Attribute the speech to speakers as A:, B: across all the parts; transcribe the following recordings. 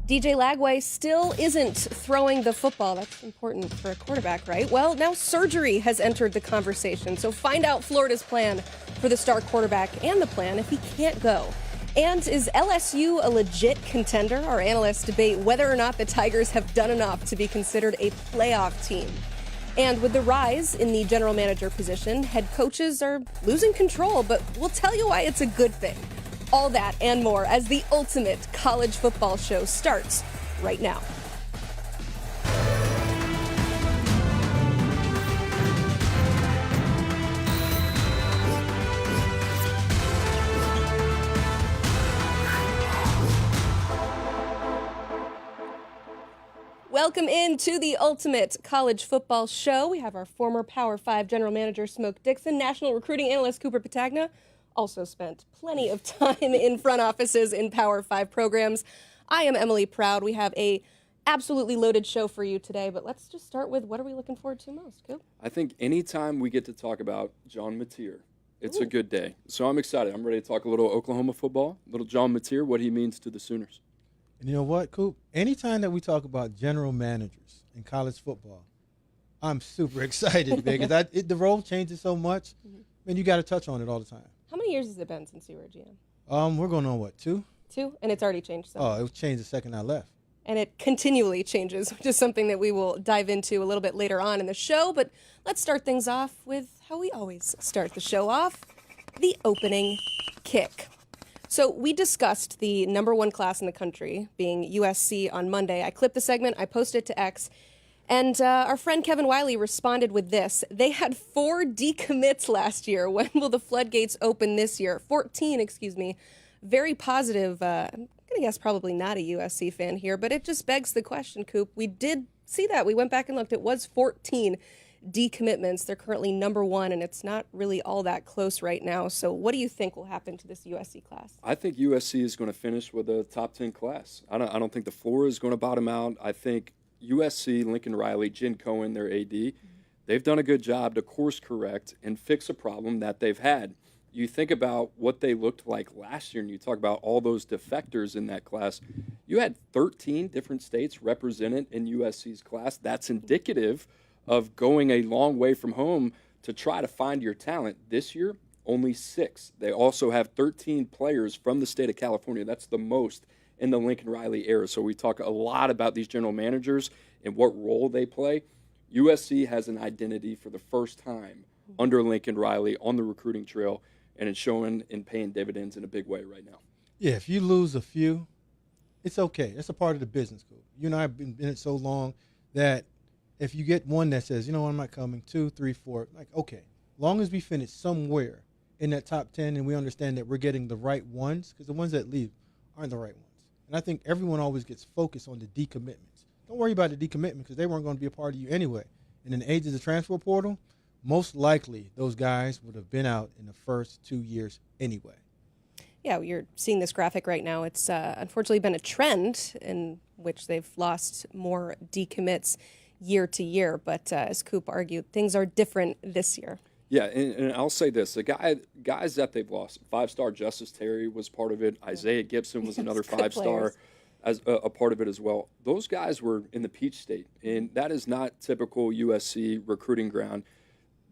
A: DJ Lagway still isn't throwing the football. That's important for a quarterback, right? Well, now surgery has entered the conversation. So find out Florida's plan for the star quarterback and the plan if he can't go. And is LSU a legit contender? Our analysts debate whether or not the Tigers have done enough to be considered a playoff team. And with the rise in the general manager position, head coaches are losing control, but we'll tell you why it's a good thing. All that and more as the ultimate college football show starts right now. Welcome into the ultimate college football show. We have our former Power 5 general manager, Smoke Dixon, national recruiting analyst, Cooper Patagna. Also spent plenty of time in front offices in Power 5 programs. I am Emily Proud. We have a absolutely loaded show for you today, but let's just start with what are we looking forward to most, Coop?
B: I think anytime we get to talk about John Mateer, it's a good day. So I'm excited. I'm ready to talk a little Oklahoma football, a little John Mateer, what he means to the Sooners.
C: And you know what, Coop? Anytime that we talk about general managers in college football, I'm super excited because the role changes so much, and you got to touch on it all the time.
A: How many years has it been since you were a GM?
C: We're going on, what, 2?
A: 2? And it's already changed some.
C: Oh, it changed the second I left.
A: And it continually changes, which is something that we will dive into a little bit later on in the show. But let's start things off with how we always start the show off, the opening kick. So we discussed the number 1 class in the country being USC on Monday. I clipped the segment, I posted it to X, and our friend Kevin Wiley responded with this. They had 4 decommits last year. When will the floodgates open this year? 14, excuse me. Very positive. I'm going to guess probably not a USC fan here, but it just begs the question, Coop. We did see that. We went back and looked. It was 14 decommitments. They're currently number 1, and it's not really all that close right now. So what do you think will happen to this USC class?
B: I think USC is going to finish with a top 10 class. I don't think the floor is going to bottom out. I think USC, Lincoln Riley, Jen Cohen, their AD, they've done a good job to course correct and fix a problem that they've had. You think about what they looked like last year, and you talk about all those defectors in that class. You had 13 different states represented in USC's class. That's indicative of going a long way from home to try to find your talent. This year, only 6. They also have 13 players from the state of California. That's the most in the Lincoln Riley era. So we talk a lot about these general managers and what role they play. USC has an identity for the first time under Lincoln Riley on the recruiting trail, and it's showing and paying dividends in a big way right now.
C: Yeah, if you lose a few, it's okay. It's a part of the business, Coop. You and I have been in it so long that if you get one that says, you know what, I'm not coming, 2, 3, 4, like, okay, long as we finish somewhere in that top 10 and we understand that we're getting the right ones, because the ones that leave aren't the right ones. And I think everyone always gets focused on the decommitments. Don't worry about the decommitment because they weren't going to be a part of you anyway. And in the age of the transfer portal, most likely those guys would have been out in the first 2 years anyway.
A: Yeah, you're seeing this graphic right now. It's unfortunately been a trend in which they've lost more decommits year to year. But as Coop argued, things are different this year.
B: Yeah, and I'll say this. The guys that they've lost, 5-star Justice Terry was part of it. Isaiah Gibson was another 5-star as a part of it as well. Those guys were in the Peach State, and that is not typical USC recruiting ground.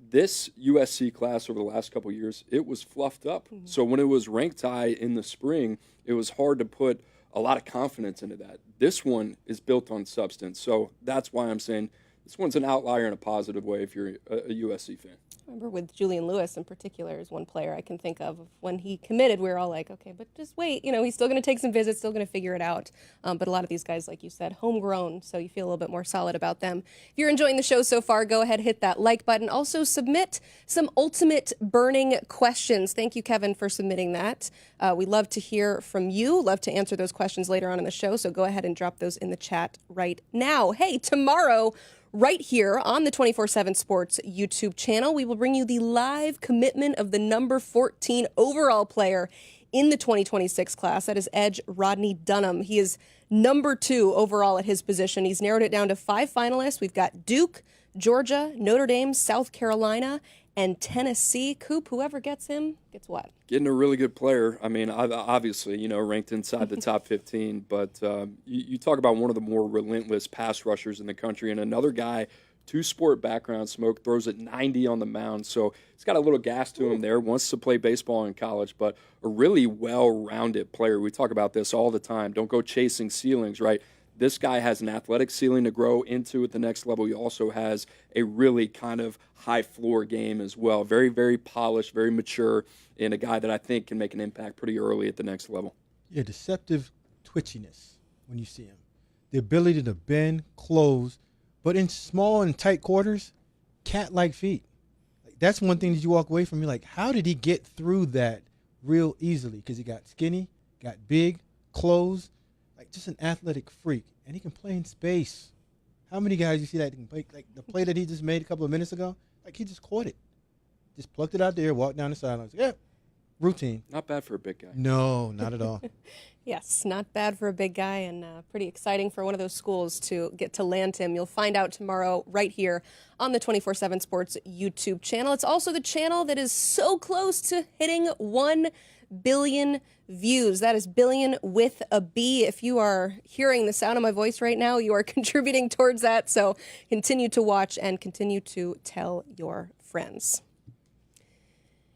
B: This USC class over the last couple of years, it was fluffed up. So when it was ranked high in the spring, it was hard to put a lot of confidence into that. This one is built on substance. So that's why I'm saying this one's an outlier in a positive way if you're a USC fan.
A: I remember with Julian Lewis in particular is one player I can think of. When he committed, we were all like, okay, but just wait. You know, he's still going to take some visits, still going to figure it out. But a lot of these guys, like you said, homegrown, so you feel a little bit more solid about them. If you're enjoying the show so far, go ahead, hit that like button. Also, submit some ultimate burning questions. Thank you, Kevin, for submitting that. We love to hear from you. Love to answer those questions later on in the show, so go ahead and drop those in the chat right now. Hey, tomorrow, right here on the 24/7 Sports YouTube channel, we will bring you the live commitment of the number 14 overall player in the 2026 class. That is EDGE Rodney Dunham. He is number 2 overall at his position. He's narrowed it down to 5 finalists. We've got Duke, Georgia, Notre Dame, South Carolina, and Tennessee. Coop, whoever gets him gets what?
B: Getting a really good player. I mean, obviously, ranked inside the top 15. But you talk about one of the more relentless pass rushers in the country, and another guy, two-sport background, Smoke, throws at 90 on the mound. So he's got a little gas to him there, wants to play baseball in college, but a really well-rounded player. We talk about this all the time. Don't go chasing ceilings, right? This guy has an athletic ceiling to grow into at the next level. He also has a really kind of high floor game as well. Very, very polished, very mature, and a guy that I think can make an impact pretty early at the next level.
C: Yeah, deceptive twitchiness when you see him. The ability to bend, close, but in small and tight quarters, cat-like feet. Like, that's one thing that you walk away from. You're like, how did he get through that real easily? Because he got skinny, got big, closed. Like, just an athletic freak, and he can play in space. How many guys you see that can play? Like the play that he just made a couple of minutes ago, like he just caught it, just plucked it out there, walked down the sidelines. Yeah, routine.
B: Not bad for a big guy.
C: No, not at all.
A: Yes, not bad for a big guy, and pretty exciting for one of those schools to get to land him. You'll find out tomorrow right here on the 24/7 Sports YouTube channel. It's also the channel that is so close to hitting 1 billion views. That is billion with a B. If you are hearing the sound of my voice right now, you are contributing towards that. So continue to watch and continue to tell your friends.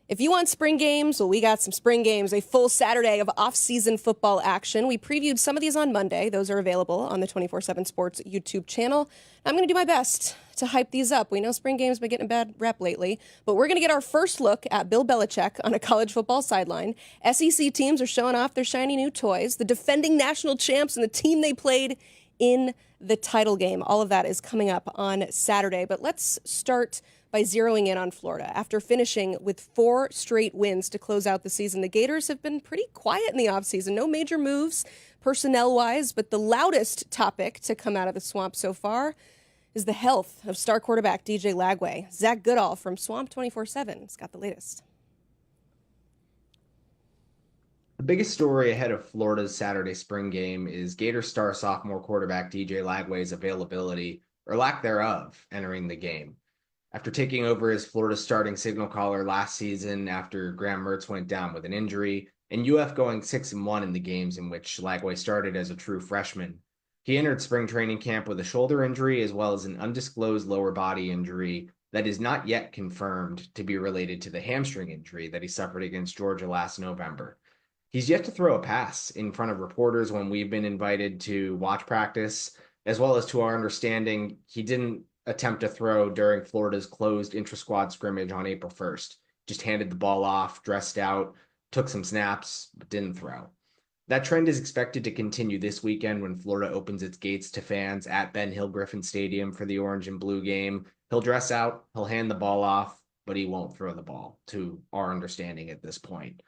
A: If you want spring games, well, we got some spring games, a full Saturday of off-season football action. We previewed some of these on Monday. Those are available on the 24/7 Sports YouTube channel. I'm going to do my best to hype these up. We know spring games have been getting a bad rep lately, but we're going to get our first look at Bill Belichick on a college football sideline. SEC teams are showing off their shiny new toys, the defending national champs and the team they played in the title game. All of that is coming up on Saturday, but let's start by zeroing in on Florida. After finishing with 4 straight wins to close out the season, the Gators have been pretty quiet in the offseason. No major moves personnel-wise, but the loudest topic to come out of the swamp so far is the health of star quarterback DJ Lagway. Zach Goodall from Swamp 24/7 has got the latest.
D: The biggest story ahead of Florida's Saturday spring game is Gator star sophomore quarterback DJ Lagway's availability, or lack thereof, entering the game. After taking over as Florida's starting signal caller last season after Graham Mertz went down with an injury, and UF going 6-1 in the games in which Lagway started as a true freshman, he entered spring training camp with a shoulder injury as well as an undisclosed lower body injury that is not yet confirmed to be related to the hamstring injury that he suffered against Georgia last November. He's yet to throw a pass in front of reporters when we've been invited to watch practice, as well as to our understanding, he didn't attempt to throw during Florida's closed intra-squad scrimmage on April 1st. Just handed the ball off, dressed out, took some snaps, but didn't throw. That trend is expected to continue this weekend when Florida opens its gates to fans at Ben Hill Griffin Stadium for the Orange and Blue game. He'll dress out, he'll hand the ball off, but he won't throw the ball, to our understanding at this point.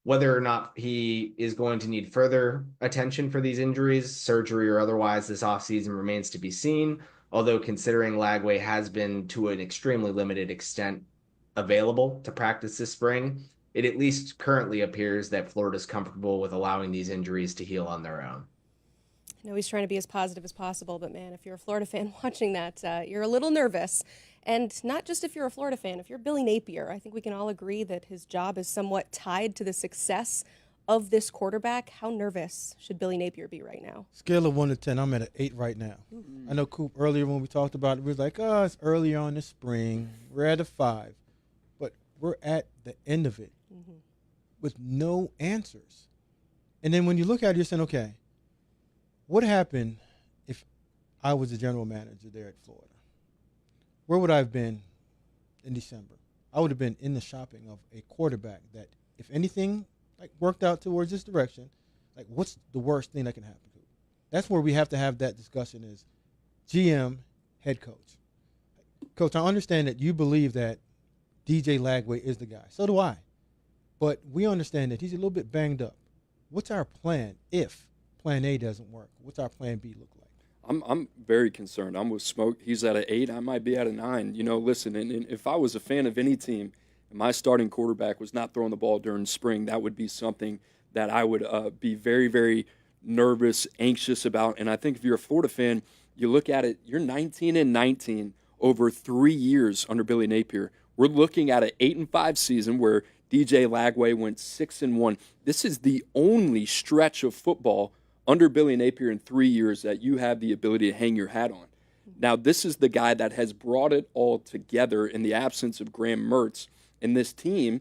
D: Whether or not he is going to need further attention for these injuries, surgery or otherwise, this offseason remains to be seen. Although considering Lagway has been to an extremely limited extent available to practice this spring, it at least currently appears that Florida's comfortable with allowing these injuries to heal on their own.
A: I know he's trying to be as positive as possible, but man, if you're a Florida fan watching that, you're a little nervous. And not just if you're a Florida fan, if you're Billy Napier, I think we can all agree that his job is somewhat tied to the success of this quarterback. How nervous should Billy Napier be right now?
C: Scale of 1 to 10, I'm at an 8 right now. I know, Coop, earlier when we talked about it, we was like, oh, it's earlier on this spring. We're at a 5. But we're at the end of it with no answers. And then when you look at it, you're saying, okay, what happened if I was the general manager there at Florida? Where would I have been in December? I would have been in the shopping of a quarterback that, if anything, like worked out towards this direction, like what's the worst thing that can happen? That's where we have to have that discussion is GM, head coach. Coach, I understand that you believe that DJ Lagway is the guy. So do I. But we understand that he's a little bit banged up. What's our plan if plan A doesn't work? What's our plan B look like?
B: I'm very concerned. I'm with Smoke. He's at an 8. I might be at a 9. Listen, and if I was a fan of any team and my starting quarterback was not throwing the ball during spring, that would be something that I would be very, very nervous, anxious about. And I think if you're a Florida fan, you look at it, you're 19-19 over 3 years under Billy Napier We're looking at an 8-5 season where DJ Lagway went 6-1. This is the only stretch of football under Billy Napier in 3 years that you have the ability to hang your hat on. Now, this is the guy that has brought it all together in the absence of Graham Mertz. And this team,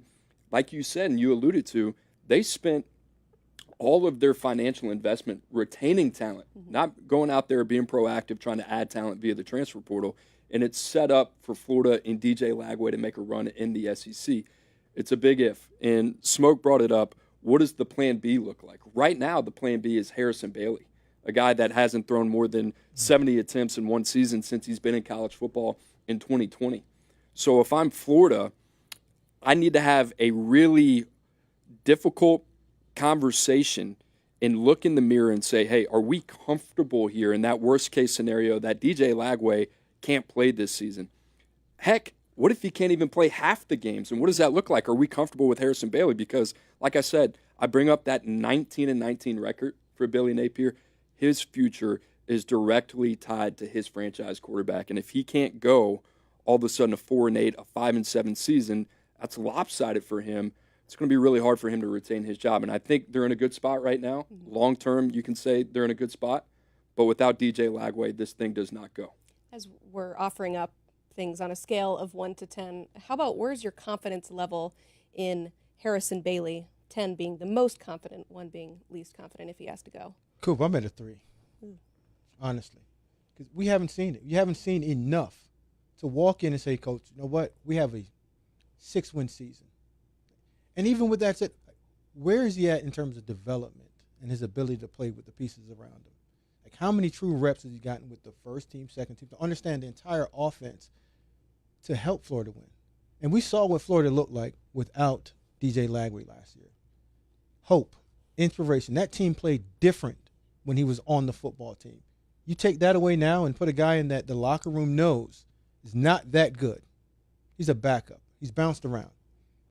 B: like you said and you alluded to, they spent all of their financial investment retaining talent, not going out there being proactive, trying to add talent via the transfer portal. And it's set up for Florida and DJ Lagway to make a run in the SEC. It's a big if. And Smoke brought it up. What does the plan B look like? Right now, the plan B is Harrison Bailey, a guy that hasn't thrown more than 70 attempts in one season since he's been in college football in 2020. So if I'm Florida, I need to have a really difficult conversation and look in the mirror and say, hey, are we comfortable here in that worst-case scenario that DJ Lagway can't play this season? Heck, what if he can't even play half the games? And what does that look like? Are we comfortable with Harrison Bailey? Because, like I said, I bring up that 19-19 record for Billy Napier. His future is directly tied to his franchise quarterback. And if he can't go all of a sudden a 4-8, a 5-7 season, that's lopsided for him. It's going to be really hard for him to retain his job. And I think they're in a good spot right now. Long term, you can say they're in a good spot. But without DJ Lagway, this thing does not go.
A: As we're offering up things on a scale of 1 to 10, how about where's your confidence level in Harrison Bailey? 10 being the most confident, 1 being least confident if he has to go.
C: Coop, I'm at a 3. Honestly. Because we haven't seen it. You haven't seen enough to walk in and say, Coach, you know what? We have a 6-win season. And even with that said, where is he at in terms of development and his ability to play with the pieces around him? Like, how many true reps has he gotten with the first team, second team, to understand the entire offense to help Florida win? And we saw what Florida looked like without DJ Lagway last year. Hope, inspiration. That team played different when he was on the football team. You take that away now and put a guy in that the locker room knows is not that good. He's a backup. He's bounced around.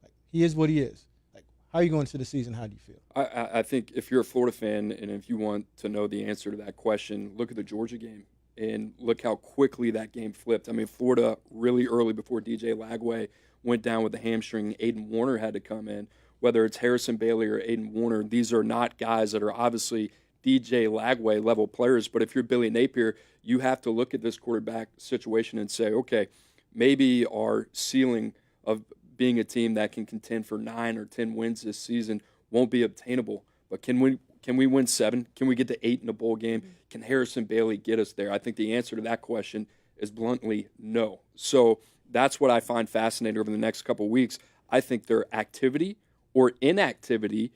C: Like, he is what he is. Like, how are you going into the season? How do you feel?
B: I think if you're a Florida fan and if you want to know the answer to that question, look at the Georgia game and look how quickly that game flipped. I mean, Florida really early before DJ Lagway went down with the hamstring, Aiden Warner had to come in. Whether it's Harrison Bailey or Aiden Warner, these are not guys that are obviously DJ Lagway level players. But if you're Billy Napier, you have to look at this quarterback situation and say, okay, maybe our ceiling of being a team that can contend for 9 or 10 wins this season won't be obtainable. But can we win 7? Can we get to 8 in a bowl game? Can Harrison Bailey get us there? I think the answer to that question is bluntly no. So that's what I find fascinating over the next couple of weeks. I think their activity or inactivity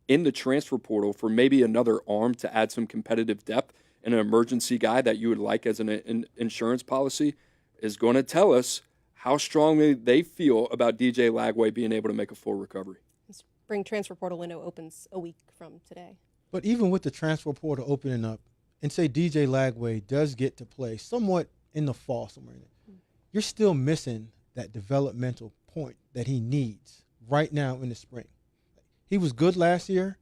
B: in the transfer portal for maybe another arm to add some competitive depth and an emergency guy that you would like as an insurance policy is going to tell us how strongly they feel about DJ Lagway being able to make a full recovery.
A: Spring transfer portal window opens a week from today.
C: But even with the transfer portal opening up, and say DJ Lagway does get to play somewhat in the fall somewhere in it, you're still missing that developmental point that he needs right now in the spring. He was good last year.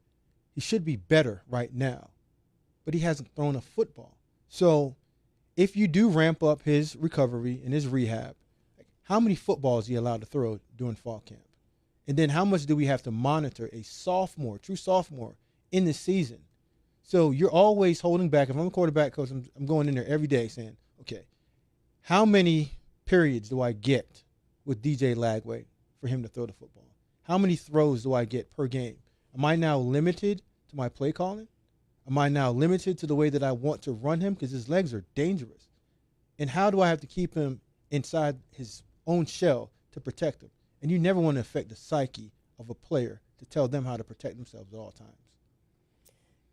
C: He should be better right now, but he hasn't thrown a football. So if you do ramp up his recovery and his rehab, how many footballs is he allowed to throw during fall camp? And then how much do we have to monitor a sophomore, true sophomore, in the season? So you're always holding back. If I'm a quarterback coach, I'm going in there every day saying, okay, how many periods do I get with DJ Lagway for him to throw the football? How many throws do I get per game? Am I now limited to my play calling? Am I now limited to the way that I want to run him because his legs are dangerous? And how do I have to keep him inside his own shell to protect him? And you never want to affect the psyche of a player to tell them how to protect themselves at all times.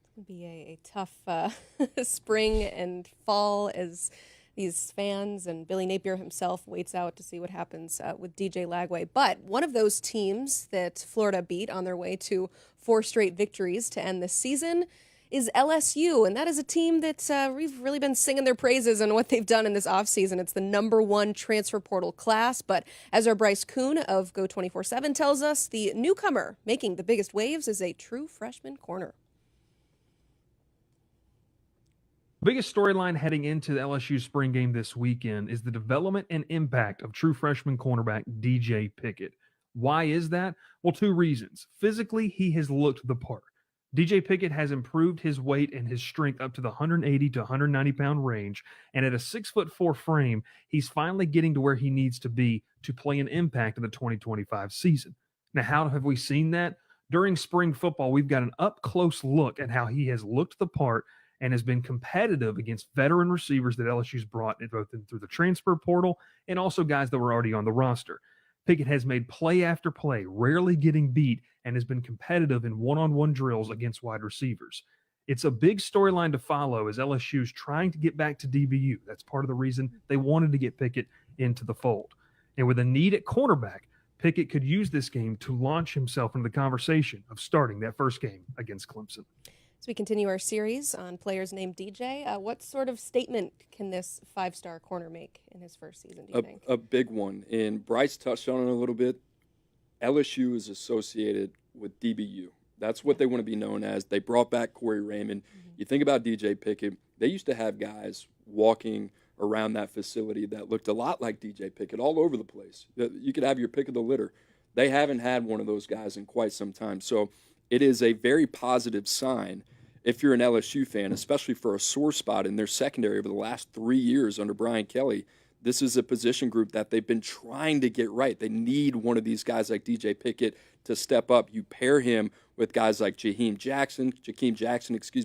A: It's going to be a tough spring and fall as these fans and Billy Napier himself waits out to see what happens with DJ Lagway. But one of those teams that Florida beat on their way to 4 straight victories to end this season is LSU, and that is a team that we've really been singing their praises on what they've done in this offseason. It's the #1 transfer portal class, but as our Bryce Kuhn of Go 24/7 tells us, the newcomer making the biggest waves is a true freshman corner.
E: The biggest storyline heading into the LSU spring game this weekend is the development and impact of true freshman cornerback DJ Pickett. Why is that? Well, two reasons. Physically, he has looked the part. DJ Pickett has improved his weight and his strength up to the 180 to 190 pound range, and at a 6'4" frame, he's finally getting to where he needs to be to play an impact in the 2025 season. Now, how have we seen that? During spring football, we've got an up-close look at how he has looked the part and has been competitive against veteran receivers that LSU's brought both in through the transfer portal and also guys that were already on the roster. Pickett has made play after play, rarely getting beat, and has been competitive in one-on-one drills against wide receivers. It's a big storyline to follow as LSU's trying to get back to DBU. That's part of the reason they wanted to get Pickett into the fold. And with a need at cornerback, Pickett could use this game to launch himself into the conversation of starting that first game against Clemson.
A: As we continue our series on players named DJ, what sort of statement can this five-star corner make in his first season, do you think?
B: A big one. And Bryce touched on it a little bit. LSU is associated with DBU. That's what they want to be known as. They brought back Corey Raymond. You think about DJ Pickett, they used to have guys walking around that facility that looked a lot like DJ Pickett all over the place. You could have your pick of the litter. They haven't had one of those guys in quite some time. So it is a very positive sign if you're an LSU fan, especially for a sore spot in their secondary over the last 3 years under Brian Kelly. This is a position group that they've been trying to get right. They need one of these guys like DJ Pickett to step up. You pair him with guys like Jakeem Jackson,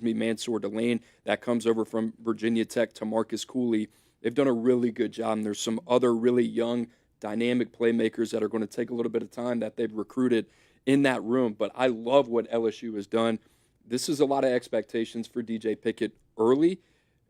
B: Mansour Delane, that comes over from Virginia Tech, to Marcus Cooley. They've done a really good job, and there's some other really young, dynamic playmakers that are going to take a little bit of time that they've recruited in that room. But I love what LSU has done. This is a lot of expectations for DJ Pickett early.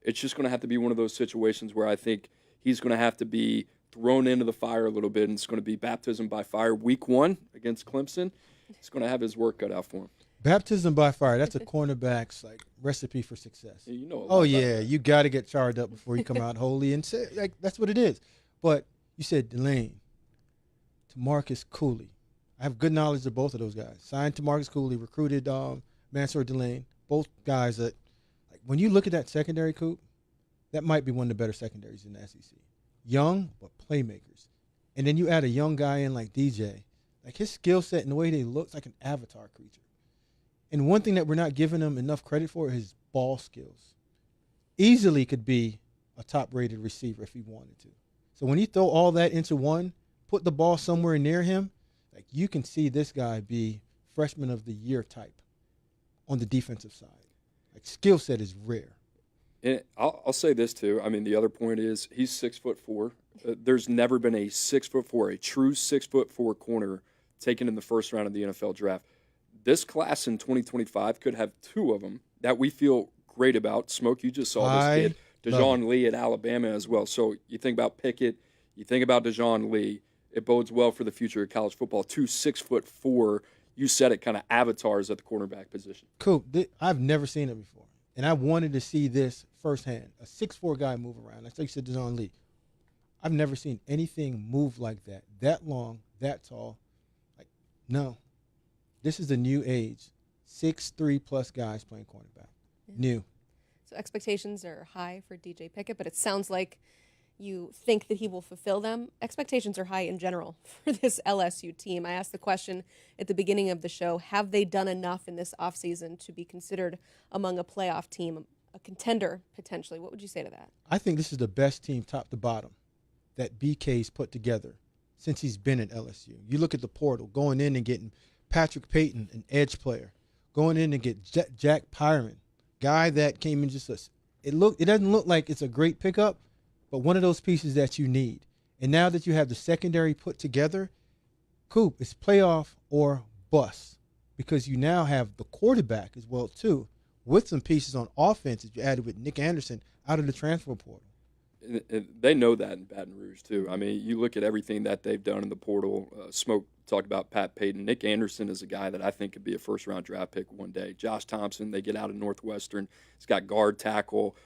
B: It's just going to have to be one of those situations where I think he's going to have to be thrown into the fire a little bit, and it's going to be baptism by fire. Week 1 against Clemson, he's going to have his work cut out for him.
C: Baptism by fire, that's a cornerback's recipe for success.
B: Yeah, you know.
C: Oh, yeah, you got to get charged up before you come out holy, and say, that's what it is. But you said Delane to Marcus Cooley. I have good knowledge of both of those guys. Signed to Marcus Cooley, recruited Mansour Delane, both guys that, when you look at that secondary, Coop, that might be one of the better secondaries in the SEC. Young, but playmakers. And then you add a young guy in like DJ. His skill set and the way he looks like an avatar creature. And one thing that we're not giving him enough credit for is his ball skills. Easily could be a top-rated receiver if he wanted to. So when you throw all that into one, put the ball somewhere near him, you can see this guy be freshman of the year type on the defensive side. Skill set is rare.
B: And I'll say this too. I mean, the other point is he's 6'4". There's never been a 6'4", a true 6'4" corner taken in the first round of the NFL draft. This class in 2025 could have 2 of them that we feel great about. Smoke, you just saw this kid, DeJon Lee at Alabama as well. So you think about Pickett, you think about DeJon Lee. It bodes well for the future of college football. 2 6'4", you said it, kind of avatars at the cornerback position.
C: Cool. I've never seen it before. And I wanted to see this firsthand. A 6'4" guy move around. Like you said, DeJon Lee. I've never seen anything move like that long, that tall. No. This is a new age. 6'3" plus guys playing cornerback. Yeah. New.
A: So expectations are high for DJ Pickett, but it sounds like you think that he will fulfill them. Expectations are high in general for this LSU team. I asked the question at the beginning of the show, have they done enough in this offseason to be considered among a playoff team, a contender potentially? What would you say to that?
C: I think this is the best team top to bottom that BK's put together since he's been at LSU. You look at the portal, going in and getting Patrick Payton, an edge player, going in and get Jack Pyron, guy that came in it doesn't look like it's a great pickup, but one of those pieces that you need. And now that you have the secondary put together, Coop, it's playoff or bust, because you now have the quarterback as well, too, with some pieces on offense that you added with Nick Anderson out of the transfer portal.
B: And they know that in Baton Rouge, too. I mean, you look at everything that they've done in the portal. Smoke talked about Pat Payton. Nick Anderson is a guy that I think could be a first-round draft pick one day. Josh Thompson, they get out of Northwestern. He's got guard, tackle,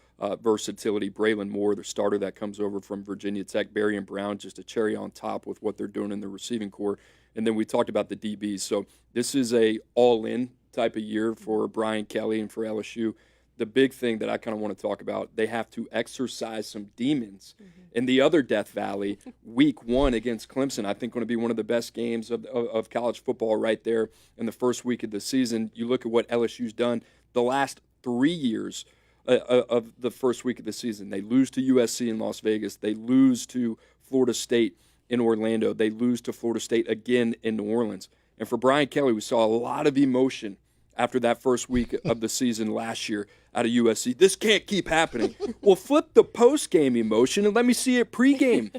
B: versatility. Braylon Moore, the starter that comes over from Virginia Tech. Barry and Brown, just a cherry on top with what they're doing in the receiving corps. And then we talked about the DBs. So this is a all-in type of year for Brian Kelly and for LSU. the big thing that I kind of want to talk about, they have to exercise some demons. In the other Death Valley, week 1 against Clemson, I think going to be one of the best games of college football right there in the first week of the season. You look at what LSU's done the last 3 years of the first week of the season. They lose to USC in Las Vegas. They lose to Florida State in Orlando. They lose to Florida State again in New Orleans. And for Brian Kelly, we saw a lot of emotion after that first week of the season last year out of USC. This can't keep happening. Well, flip the post-game emotion and let me see it pre-game.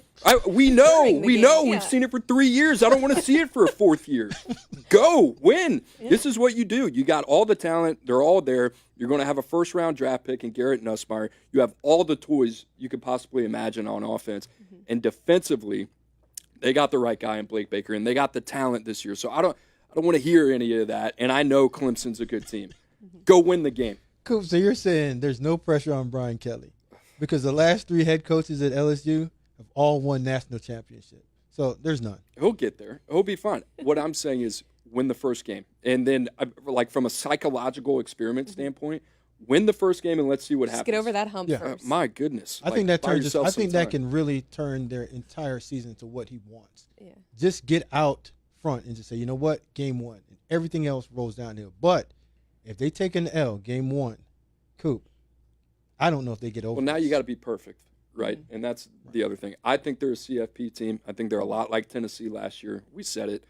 B: We know. We've seen it for 3 years. I don't want to see it for a 4th year. Go, win. Yeah. This is what you do. You got all the talent. They're all there. You're going to have a first-round draft pick in Garrett Nussmeier. You have all the toys you could possibly imagine on offense. And defensively, they got the right guy in Blake Baker, and they got the talent this year. So I don't want to hear any of that, and I know Clemson's a good team. Go win the game.
C: Cool. So you're saying there's no pressure on Brian Kelly because the last 3 head coaches at LSU have all won national championship. So there's none.
B: He'll get there. He'll be fine. What I'm saying is win the first game. And then, like from a psychological experiment standpoint, win the first game and let's see what happens.
A: Get over that hump first.
B: My goodness.
C: I think that can really turn their entire season to what he wants. Yeah. Just get out front and just say, you know what, game 1. And everything else rolls downhill. But if they take an L, game 1, Coop, I don't know if they get over.
B: Well, now you got to be perfect, right? And that's the other thing. I think they're a CFP team. I think they're a lot like Tennessee last year. We said it.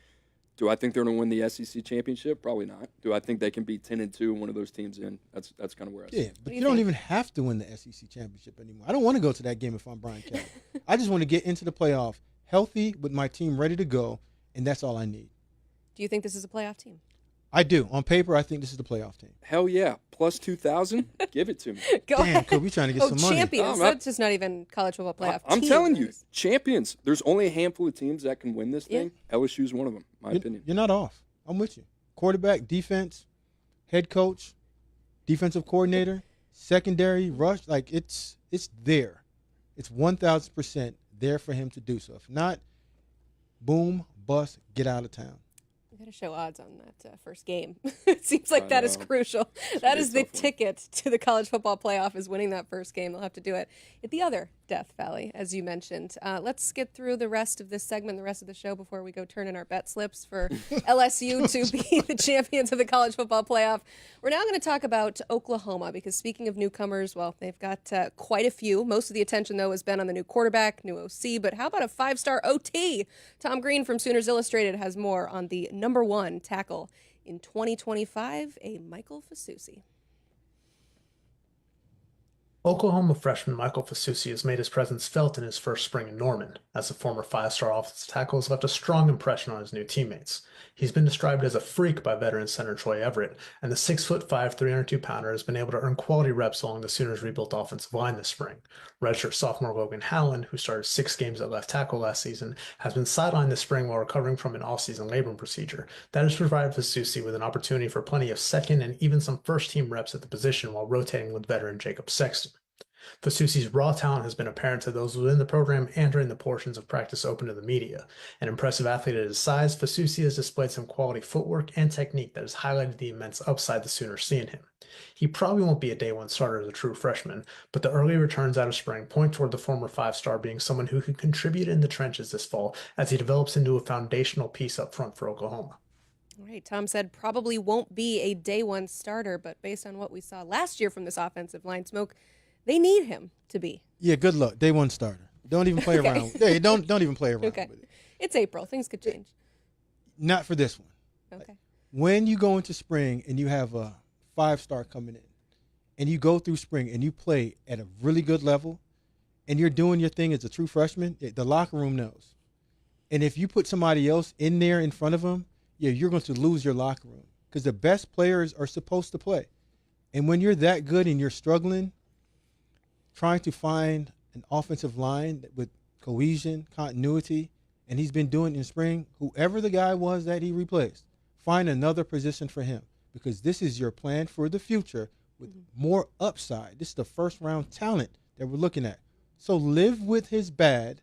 B: Do I think they're going to win the SEC championship? Probably not. Do I think they can be 10-2 one of those teams in? That's kind of where I see.
C: Yeah, but you don't even have to win the SEC championship anymore. I don't want to go to that game if I'm Brian Kelly. I just want to get into the playoff healthy with my team ready to go, and that's all I need.
A: Do you think this is a playoff team?
C: I do. On paper, I think this is the playoff team.
B: Hell yeah. Plus 2,000? Give it to me.
C: Damn, Coop, you're trying to get some money.
A: Champions. That's just not even college football playoff.
B: I'm telling you, champions. There's only a handful of teams that can win this thing. LSU's one of them, my opinion.
C: You're not off. I'm with you. Quarterback, defense, head coach, defensive coordinator, secondary, rush. Like, it's there. It's 1,000% there for him to do so. If not, boom, bust, get out of town.
A: Got to show odds on that first game. It seems like that is crucial. That is the ticket to the college football playoff, is winning that first game. They'll have to do it at the other Death Valley, as you mentioned. Let's get through the rest of this segment, the rest of the show, before we go turn in our bet slips for LSU to be the champions of the college football playoff. We're now going to talk about Oklahoma, because speaking of newcomers, well, they've got quite a few. Most of the attention, though, has been on the new quarterback, new OC, but how about a 5-star OT? Tom Green from Sooners Illustrated has more on the number 1 tackle in 2025, a Michael Fasusi.
F: Oklahoma freshman Michael Fasusi has made his presence felt in his first spring in Norman, as the former 5-star offensive tackle has left a strong impression on his new teammates. He's been described as a freak by veteran center Troy Everett, and the 6'5", 302-pounder has been able to earn quality reps along the Sooners' rebuilt offensive line this spring. Redshirt sophomore Logan Howland, who started 6 games at left tackle last season, has been sidelined this spring while recovering from an off-season labrum procedure. That has provided Fasusi with an opportunity for plenty of second and even some first-team reps at the position while rotating with veteran Jacob Sexton. Fasusi's raw talent has been apparent to those within the program and during the portions of practice open to the media. An impressive athlete at his size, Fasusi has displayed some quality footwork and technique that has highlighted the immense upside the Sooners see in him. He probably won't be a day 1 starter as a true freshman, but the early returns out of spring point toward the former 5-star being someone who can contribute in the trenches this fall as he develops into a foundational piece up front for Oklahoma.
A: All right, Tom said probably won't be a day 1 starter, but based on what we saw last year from this offensive line, Smoke, they need him to be.
C: Yeah, good luck. Day 1 starter. Don't even play around. Yeah, don't even play around with it.
A: It's April. Things could change.
C: Not for this one.
A: Okay.
C: When you go into spring and you have a 5-star coming in, and you go through spring and you play at a really good level, and you're doing your thing as a true freshman, the locker room knows. And if you put somebody else in there in front of them, you're going to lose your locker room, because the best players are supposed to play. And when you're that good and you're struggling, trying to find an offensive line with cohesion, continuity, and he's been doing it in spring, whoever the guy was that he replaced, find another position for him, because this is your plan for the future with more upside. This is the first-round talent that we're looking at. So live with his bad,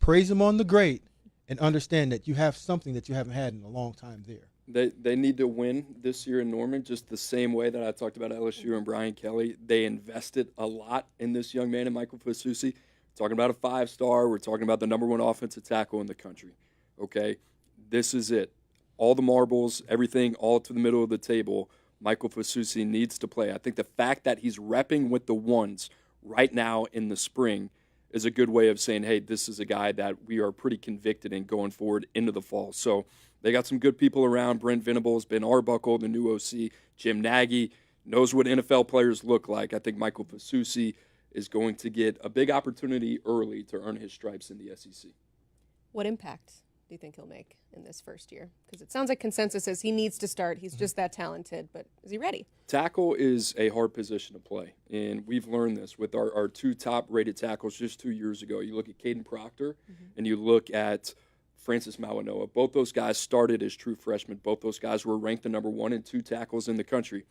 C: praise him on the great, and understand that you have something that you haven't had in a long time there.
B: They need to win this year in Norman, just the same way that I talked about LSU and Brian Kelly. They invested a lot in this young man, in Michael Fasusi. Talking about a 5-star. We're talking about the #1 offensive tackle in the country. Okay, this is it. All the marbles, everything, all to the middle of the table. Michael Fasusi needs to play. I think the fact that he's repping with the ones right now in the spring is a good way of saying, hey, this is a guy that we are pretty convicted in going forward into the fall. So they got some good people around. Brent Venables, Ben Arbuckle, the new OC, Jim Nagy, knows what NFL players look like. I think Michael Fasusi is going to get a big opportunity early to earn his stripes in the SEC.
A: What impact do you think he'll make in this first year? Because it sounds like consensus is he needs to start. He's just that talented, but is he ready?
B: Tackle is a hard position to play, and we've learned this with our 2 top-rated tackles just 2 years ago. You look at Caden Proctor, and you look at Francis Mawanoa. Both those guys started as true freshmen. Both those guys were ranked the #1 and 2 tackles in the country.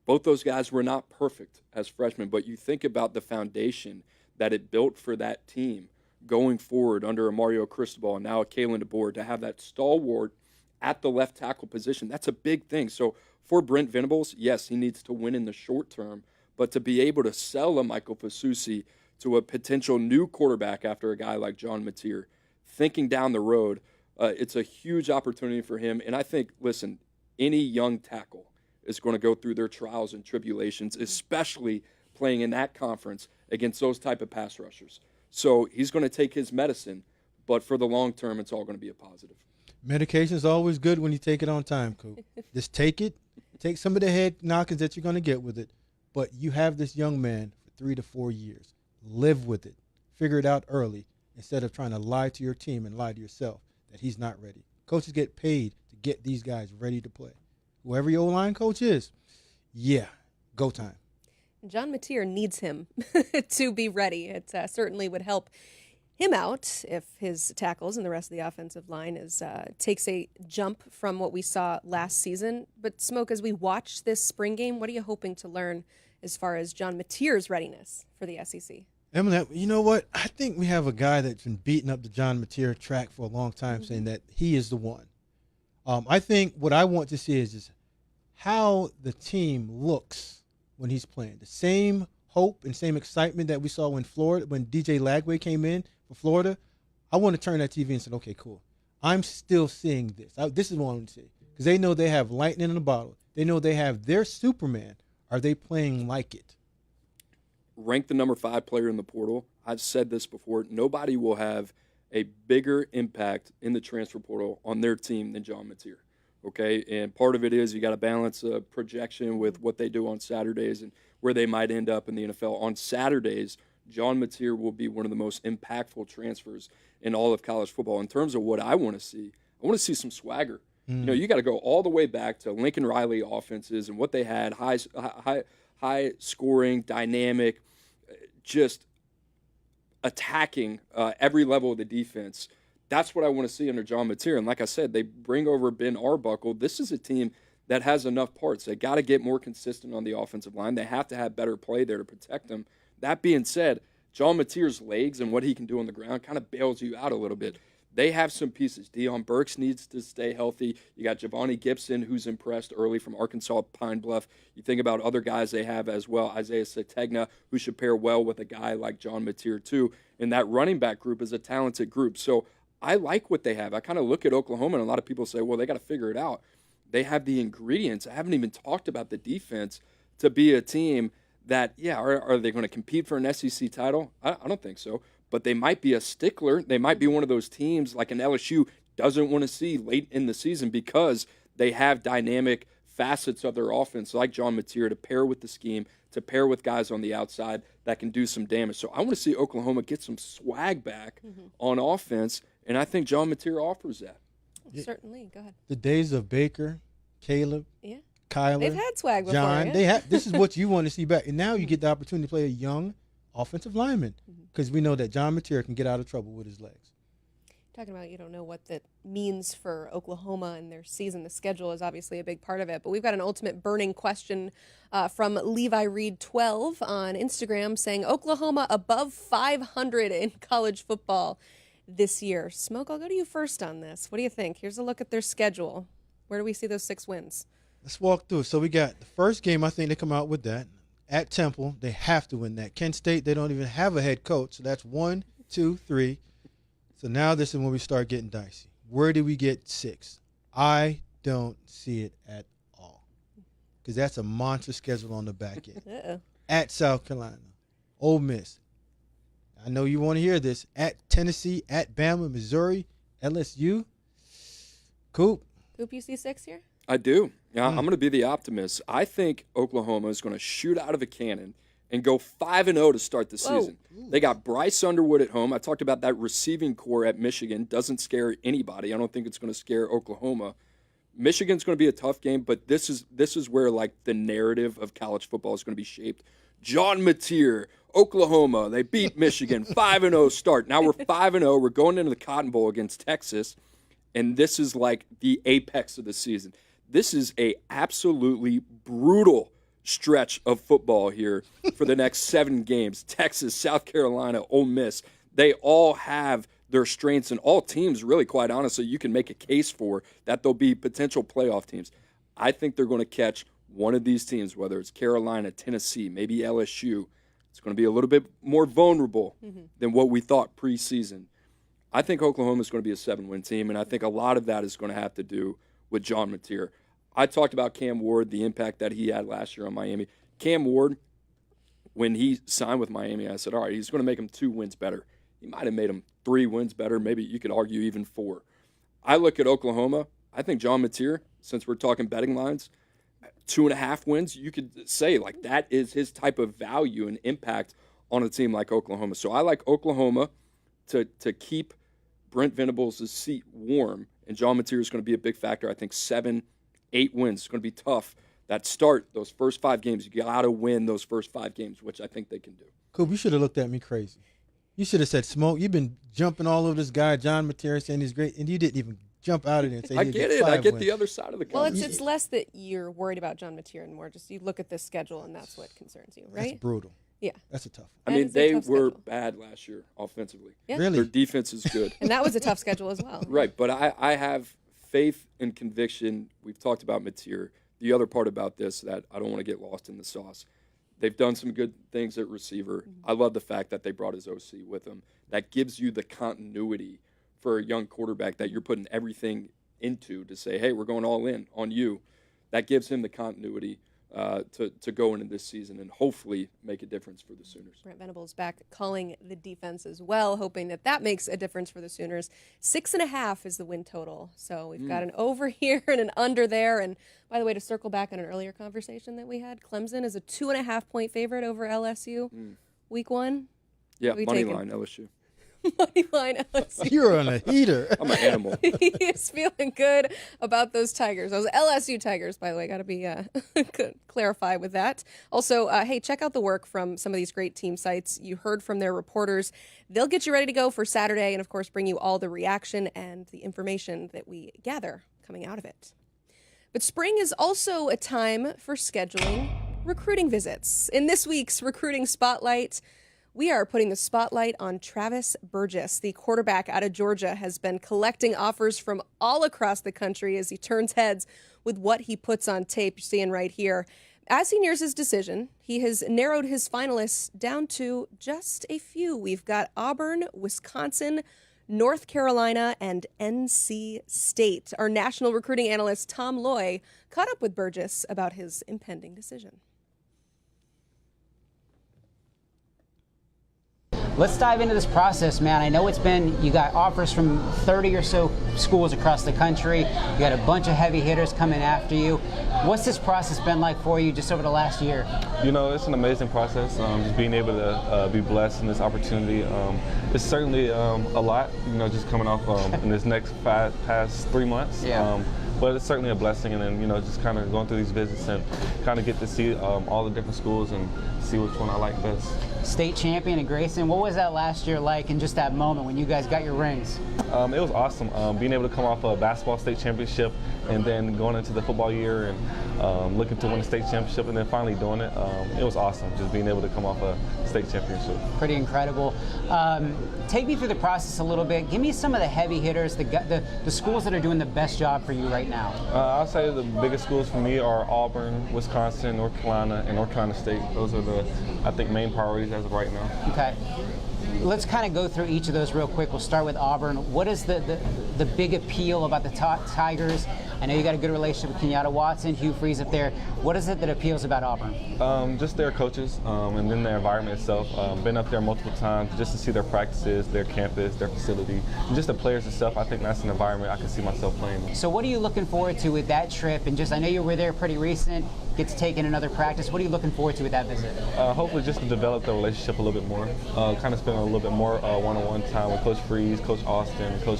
B: Both those guys were not perfect as freshmen, but you think about the foundation that it built for that team going forward under a Mario Cristobal and now a Kalen DeBoer to have that stalwart at the left tackle position. That's a big thing. So for Brent Venables, yes, he needs to win in the short term, but to be able to sell a Michael Fasusi to a potential new quarterback after a guy like John Mateer, thinking down the road, it's a huge opportunity for him. And I think, listen, any young tackle is going to go through their trials and tribulations, especially playing in that conference against those type of pass rushers. So he's going to take his medicine, but for the long term, it's all going to be a positive.
C: Medication is always good when you take it on time, Coop. Just take it. Take some of the head knockings that you're going to get with it, but you have this young man for 3 to 4 years. Live with it. Figure it out early instead of trying to lie to your team and lie to yourself that he's not ready. Coaches get paid to get these guys ready to play. Whoever your O-line coach is, yeah, go time.
A: John Mateer needs him to be ready. It certainly would help him out if his tackles and the rest of the offensive line takes a jump from what we saw last season. But, Smoke, as we watch this spring game, what are you hoping to learn as far as John Mateer's readiness for the SEC?
C: Emily, you know what? I think we have a guy that's been beating up the John Mateer track for a long time, saying that he is the one. I think what I want to see is just how the team looks when he's playing. The same hope and same excitement that we saw when DJ Lagway came in for Florida. I want to turn that TV and say, okay, cool. I'm still seeing this. This is what I want to see. Because they know they have lightning in a bottle. They know they have their Superman. Are they playing like it?
B: Ranked the #5 player in the portal. I've said this before. Nobody will have a bigger impact in the transfer portal on their team than John Mateer. Okay, and part of it is you got to balance projection with what they do on Saturdays and where they might end up in the NFL. On Saturdays, John Mateer will be one of the most impactful transfers in all of college football. In terms of what I want to see some swagger. You know, you got to go all the way back to Lincoln Riley offenses and what they had, high scoring, dynamic, just attacking every level of the defense. That's what I want to see under John Mateer. And like I said, they bring over Ben Arbuckle. This is a team that has enough parts. They got to get more consistent on the offensive line. They have to have better play there to protect them. That being said, John Mateer's legs and what he can do on the ground kind of bails you out a little bit. They have some pieces. Deion Burks needs to stay healthy. You got Javonte Gibson, who's impressed early from Arkansas Pine Bluff. You think about other guys they have as well. Isaiah Sategna, who should pair well with a guy like John Mateer too. And that running back group is a talented group. So I like what they have. I kind of look at Oklahoma, and a lot of people say, well, they got to figure it out. They have the ingredients. I haven't even talked about the defense to be a team that, yeah, are they going to compete for an SEC title? I don't think so. But they might be a stickler. They might be one of those teams like an LSU doesn't want to see late in the season because they have dynamic facets of their offense like John Mateer to pair with the scheme, to pair with guys on the outside that can do some damage. So I want to see Oklahoma get some swag back on offense, and I think John Mateer offers that.
A: Certainly. Go ahead.
C: The days of Baker, Caleb, Kyler,
A: they've had swag before.
C: John, this is what you want to see back. And now you get the opportunity to play a young offensive lineman because we know that John Mateer can get out of trouble with his legs.
A: Talking about you don't know what that means for Oklahoma and their season. The schedule is obviously a big part of it. But we've got an ultimate burning question from Levi Reed 12 on Instagram saying Oklahoma above 500 in college football this year. Smoke, I'll go to you first on this. What do you think? Here's a look at their schedule. Where do we see those 6 wins?
C: Let's walk through. So we got the first game, I think they come out with that. At Temple, they have to win that. Kent State, they don't even have a head coach. So that's 1, 2, 3. So now this is when we start getting dicey. Where do we get 6? I don't see it at all. Because that's a monster schedule on the back end.
A: Uh-oh.
C: At South Carolina, Ole Miss. I know you want to hear this. At Tennessee, at Bama, Missouri, LSU. Coop.
A: Coop, you see 6 here?
B: I do. Yeah, I'm going to be the optimist. I think Oklahoma is going to shoot out of a cannon and go 5-0 to start the season. They got Bryce Underwood at home. I talked about that receiving core at Michigan. Doesn't scare anybody. I don't think it's going to scare Oklahoma. Michigan's going to be a tough game, but this is where like the narrative of college football is going to be shaped. John Mateer, Oklahoma, they beat Michigan, 5-0 start. Now we're 5-0. We're going into the Cotton Bowl against Texas, and this is like the apex of the season. This is a absolutely brutal stretch of football here for the next 7 games. Texas, South Carolina, Ole Miss, they all have their strengths, and all teams, really, quite honestly, you can make a case for that they'll be potential playoff teams. I think they're going to catch one of these teams, whether it's Carolina, Tennessee, maybe LSU. It's going to be a little bit more vulnerable than what we thought preseason. I think Oklahoma is going to be a 7-win team, and I think a lot of that is going to have to do with John Mateer. I talked about Cam Ward, the impact that he had last year on Miami. Cam Ward, when he signed with Miami, I said, all right, he's going to make him 2 wins better. He might have made him 3 wins better. Maybe you could argue even 4. I look at Oklahoma. I think John Mateer, since we're talking betting lines, 2.5 wins, you could say like that is his type of value and impact on a team like Oklahoma. So I like Oklahoma to keep Brent Venables' seat warm, and John Mateer is going to be a big factor. I think 7-8 wins. It's going to be tough. That start, those first 5 games, you got to win those first 5 games, which I think they can do.
C: Coop, you should have looked at me crazy. You should have said, Smoke, you've been jumping all over this guy, John Mateer, saying he's great, and you didn't even jump out of it and say
B: I get it. I get the other side of the
A: Well,
B: coin.
A: it's less that you're worried about John Mateer and more just you look at this schedule and that's what concerns you, right?
C: That's brutal.
A: Yeah.
C: That's a tough one.
B: I
A: That
B: mean,
A: is a
B: they
A: tough
B: were
A: schedule.
B: bad last year offensively.
A: Yeah.
C: Really?
B: Their defense is good.
A: And that was a tough schedule as well.
B: Right, but I have faith and conviction. We've talked about Mateer. The other part about this that I don't want to get lost in the sauce, they've done some good things at receiver. I love the fact that they brought his OC with them. That gives you the continuity for a young quarterback that you're putting everything into to say, hey, we're going all in on you. That gives him the continuity to go into this season and hopefully make a difference for the Sooners.
A: Brent Venables back calling the defense as well, hoping that makes a difference for the Sooners. 6.5 is the win total. So we've got an over here and an under there. And by the way, to circle back on an earlier conversation that we had, Clemson is a 2.5-point favorite over LSU week 1.
B: Yeah,
A: we
B: money
A: taking?
B: line, LSU.
A: Money line LSU.
C: You're on a heater.
B: I'm an animal.
A: He is feeling good about those Tigers. Those LSU Tigers, by the way, got to be clarify with that. Also, hey, check out the work from some of these great team sites. You heard from their reporters. They'll get you ready to go for Saturday and, of course, bring you all the reaction and the information that we gather coming out of it. But spring is also a time for scheduling recruiting visits. In this week's Recruiting Spotlight, we are putting the spotlight on Travis Burgess. The quarterback out of Georgia has been collecting offers from all across the country as he turns heads with what he puts on tape. You're seeing right here. As he nears his decision, he has narrowed his finalists down to just a few. We've got Auburn, Wisconsin, North Carolina, and NC State. Our national recruiting analyst, Tom Loy, caught up with Burgess about his impending decision.
G: Let's dive into this process, man. I know you got offers from 30 or so schools across the country. You got a bunch of heavy hitters coming after you. What's this process been like for you just over the last year?
H: You know, it's an amazing process. Just being able to be blessed in this opportunity. It's certainly a lot, you know, just coming off in this next past 3 months.
G: Yeah.
H: But it's certainly a blessing, and then, you know, just kind of going through these visits and kind of get to see all the different schools and see which one I like best.
G: state champion at Grayson. What was that last year like, and just that moment when you guys got your rings?
H: It was awesome. Being able to come off a basketball state championship and then going into the football year and looking to win a state championship and then finally doing it. It was awesome just being able to come off a state championship.
G: Pretty incredible. Take me through the process a little bit. Give me some of the heavy hitters, the schools that are doing the best job for you right now.
H: I'll say the biggest schools for me are Auburn, Wisconsin, North Carolina, and North Carolina State. Those are the, I think, main priorities as of right now.
G: Okay. Let's kind of go through each of those real quick. We'll start with Auburn. What is the big appeal about the Tigers? I know you got a good relationship with Kenyatta Watson, Hugh Freeze up there. What is it that appeals about Auburn?
H: Just their coaches and then their environment itself. Been up there multiple times just to see their practices, their campus, their facility, and just the players itself. I think that's an environment I can see myself playing in.
G: So what are you looking forward to with that trip? And just, I know you were there pretty recent, get to take in another practice. What are you looking forward to with that visit?
H: Hopefully just to develop the relationship a little bit more. Kind of spend a little bit more one-on-one time with Coach Freeze, Coach Austin, Coach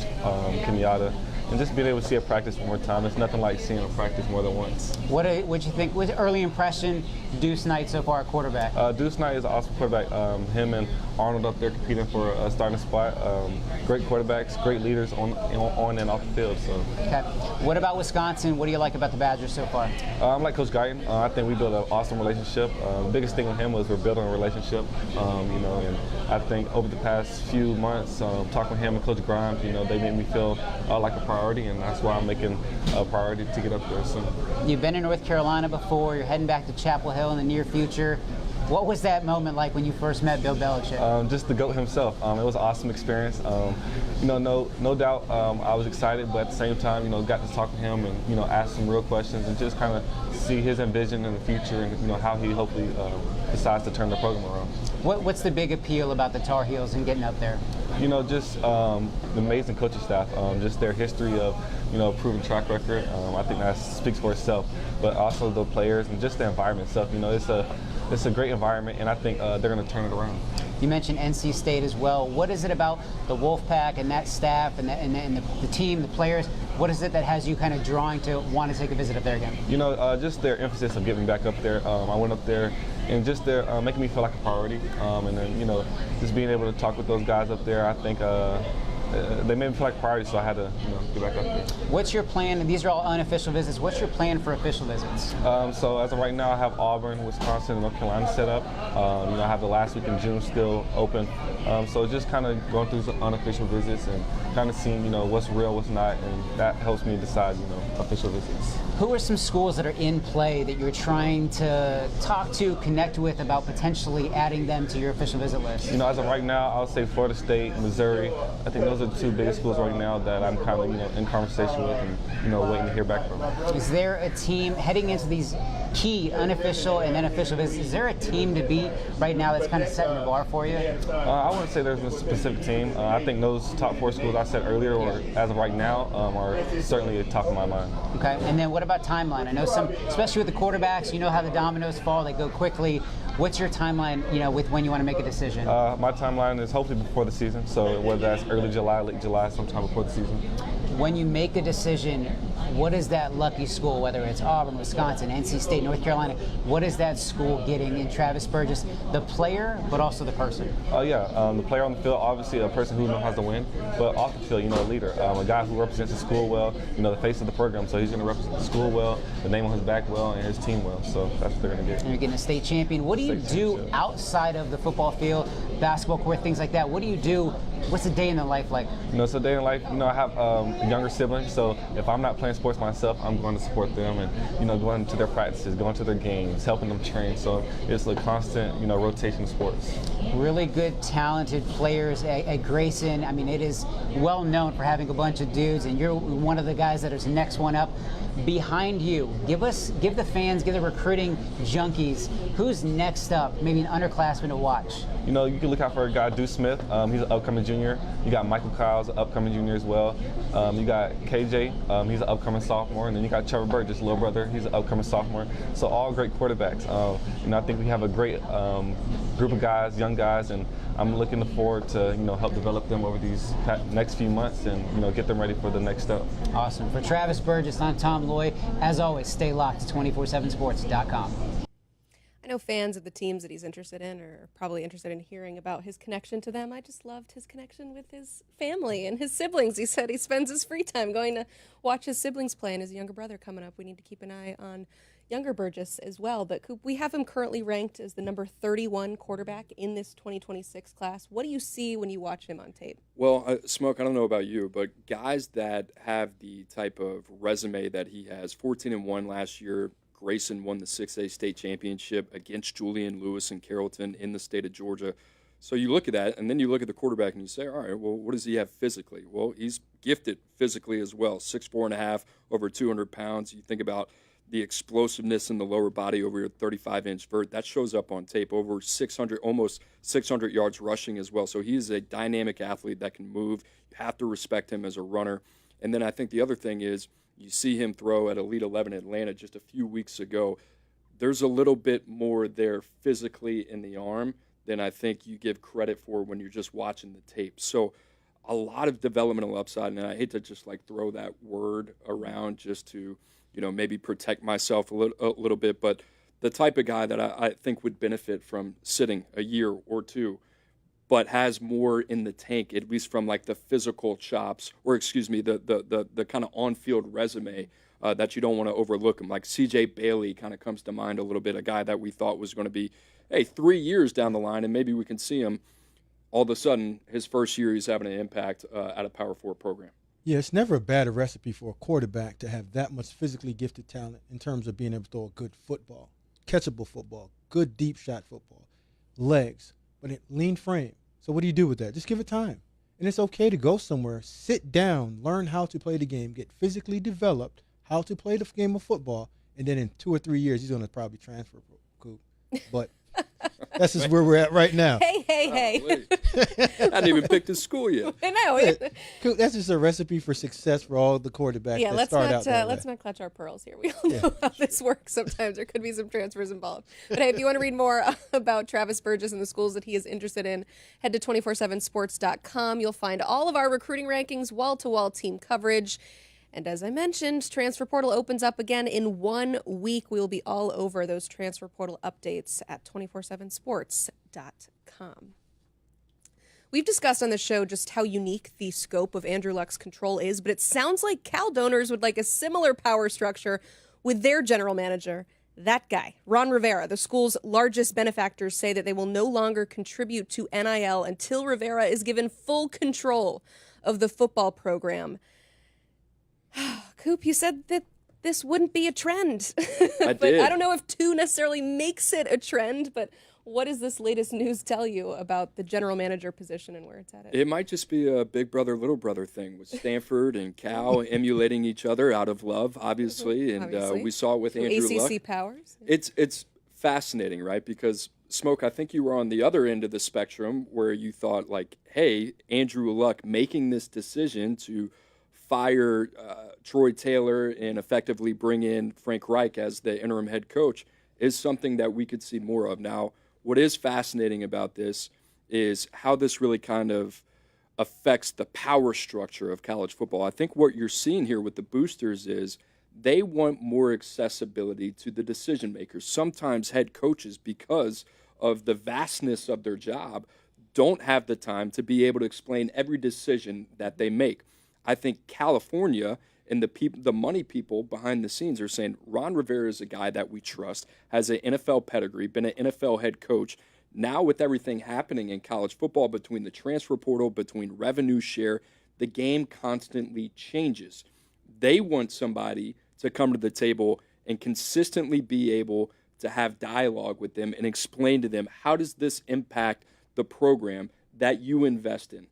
H: Kenyatta. And just being able to see a practice one more time. It's nothing like seeing a practice more than once.
G: What you think? What's early impression, Deuce Knight so far at quarterback?
H: Deuce Knight is an awesome quarterback. Him and Arnold up there competing for a starting spot. Great quarterbacks, great leaders on and off the field. So.
G: Okay. What about Wisconsin? What do you like about the Badgers so far?
H: I like Coach Guyton. I think we built an awesome relationship. The biggest thing with him was we're building a relationship. And I think over the past few months, talking with him and Coach Grimes, they made me feel like a priority, and that's why I'm making a priority to get up there soon.
G: You've been in North Carolina before. You're heading back to Chapel Hill in the near future. What was that moment like when you first met Bill Belichick?
H: Just the GOAT himself. It was an awesome experience. No doubt I was excited, but at the same time, got to talk to him and, ask some real questions and just kind of see his vision in the future and, how he hopefully decides to turn the program around.
G: What's the big appeal about the Tar Heels and getting up there?
H: Just the amazing coaching staff, just their history of, proven track record. I think that speaks for itself, but also the players and just the environment itself. It's a great environment, and I think they're going to turn it around.
G: You mentioned NC State as well. What is it about the Wolfpack and that staff and the team, the players? What is it that has you kind of drawing to want to take a visit up there again?
H: Just their emphasis of getting back up there. I went up there and just they're making me feel like a priority. And then, just being able to talk with those guys up there, I think they made me feel like a priority, so I had to get back up there.
G: What's your plan? These are all unofficial visits. What's your plan for official visits?
H: So as of right now, I have Auburn, Wisconsin, and North Carolina set up. I have the last week in June still open. So just kind of going through some unofficial visits and kind of seeing, what's real, what's not, and that helps me decide, official visits.
G: Who are some schools that are in play that you're trying to talk to, connect with about potentially adding them to your official visit list?
H: As of right now, I would say Florida State, Missouri. I think those are the two biggest schools right now that I'm kind of, in conversation with and, waiting to hear back from.
G: Is there a team heading into these key unofficial and then official visits? Is there a team to beat right now that's kind of setting the bar for you?
H: I wouldn't say there's a specific team. I think those top 4 schools I said earlier, or as of right now, are certainly at the top of my mind.
G: Okay, and then what about timeline? I know some, especially with the quarterbacks, how the dominoes fall, they go quickly. What's your timeline, with when you want to make a decision?
H: My timeline is hopefully before the season, so whether that's early July, late July, sometime before the season.
G: When you make a decision, what is that lucky school, whether it's Auburn, Wisconsin, NC State, North Carolina, what is that school getting in Travis Burgess? The player, but also the person?
H: The player on the field, obviously a person who knows how to win, but off the field, a leader, a guy who represents the school well, the face of the program, so he's going to represent the school well, the name on his back well, and his team well, so that's what they're going to get.
G: And you're getting a state champion. What do you do outside of the football field, basketball court, things like that? What do you do? What's a day in the life like?
H: So day in life, I have younger siblings, so if I'm not playing sports myself, I'm going to support them and, going to their practices, going to their games, helping them train. So it's a constant, rotation of sports.
G: Really good, talented players at Grayson. I mean, it is well known for having a bunch of dudes, and you're one of the guys that is the next one up. Behind you, give the fans, give the recruiting junkies, who's next up, maybe an underclassman to watch?
H: You can look out for a guy, Deuce Smith. He's an upcoming junior. You got Michael Kyle's an upcoming junior as well. You got KJ, he's an upcoming sophomore, and then you got Trevor Burgess, little brother, he's an upcoming sophomore. So all great quarterbacks. I think we have a great group of guys, young guys, and I'm looking forward to help develop them over these next few months and get them ready for the next step.
G: Awesome. For Travis Burgess, I'm Tom Lloyd. As always, stay locked to 247sports.com.
A: know fans of the teams that he's interested in are probably interested in hearing about his connection to them. I just loved his connection with his family and his siblings. He said he spends his free time going to watch his siblings play, and his younger brother coming up. We need to keep an eye on younger Burgess as well. But Coop, we have him currently ranked as the number 31 quarterback in this 2026 class. What do you see when you watch him on tape?
B: Well, Smoke, I don't know about you, but guys that have the type of resume that he has, 14-1 last year, Grayson won the 6A state championship against Julian Lewis and Carrollton in the state of Georgia. So you look at that, and then you look at the quarterback, and you say, all right, well, what does he have physically? Well, he's gifted physically as well, 6'4.5", over 200 pounds. You think about the explosiveness in the lower body over your 35-inch vert. That shows up on tape, over 600, almost 600 yards rushing as well. So he is a dynamic athlete that can move. You have to respect him as a runner. And then I think the other thing is, you see him throw at Elite 11 Atlanta just a few weeks ago. There's a little bit more there physically in the arm than I think you give credit for when you're just watching the tape. So a lot of developmental upside, and I hate to just like throw that word around just to, maybe protect myself a little bit, but the type of guy that I think would benefit from sitting a year or two, but has more in the tank, at least from like the physical chops, or the kind of on-field resume that you don't want to overlook him. Like C.J. Bailey kind of comes to mind a little bit, a guy that we thought was going to be, 3 years down the line, and maybe we can see him. All of a sudden, his first year, he's having an impact at a Power 4 program.
C: Yeah, it's never a bad recipe for a quarterback to have that much physically gifted talent in terms of being able to throw a good football, catchable football, good deep shot football, legs, but a lean frame. So what do you do with that? Just give it time. And it's okay to go somewhere, sit down, learn how to play the game, get physically developed, how to play the game of football, and then in 2 or 3 years, he's going to probably transfer. Cool. But that's just where we're at right now.
A: Hey.
B: I hadn't even picked his school yet.
A: I know.
C: Yeah, cool. That's just a recipe for success for all the quarterbacks that start out that way.
A: Let's not clutch our pearls here. We all know how this works sometimes. There could be some transfers involved. But hey, if you want to read more about Travis Burgess and the schools that he is interested in, head to 247sports.com. You'll find all of our recruiting rankings, wall-to-wall team coverage. And as I mentioned, Transfer Portal opens up again in 1 week. We will be all over those Transfer Portal updates at 247sports.com. We've discussed on the show just how unique the scope of Andrew Luck's control is, but it sounds like Cal donors would like a similar power structure with their general manager, that guy, Ron Rivera. The school's largest benefactors say that they will no longer contribute to NIL until Rivera is given full control of the football program. Coop, you said that this wouldn't be a trend.
B: I
A: but
B: did.
A: I don't know if 2 necessarily makes it a trend, but what does this latest news tell you about the general manager position and where it's at?
B: It might just be a big brother, little brother thing with Stanford and Cal emulating each other out of love, obviously. And we saw it with Andrew
A: ACC
B: Luck.
A: powers.
B: It's fascinating, right? Because, Smoke, I think you were on the other end of the spectrum where you thought, like, hey, Andrew Luck making this decision to fire Troy Taylor and effectively bring in Frank Reich as the interim head coach is something that we could see more of. Now, what is fascinating about this is how this really kind of affects the power structure of college football. I think what you're seeing here with the boosters is they want more accessibility to the decision makers. Sometimes head coaches, because of the vastness of their job, don't have the time to be able to explain every decision that they make. I think California and the money people behind the scenes are saying Ron Rivera is a guy that we trust, has an NFL pedigree, been an NFL head coach. Now with everything happening in college football, between the transfer portal, between revenue share, the game constantly changes. They want somebody to come to the table and consistently be able to have dialogue with them and explain to them, how does this impact the program that you invest in?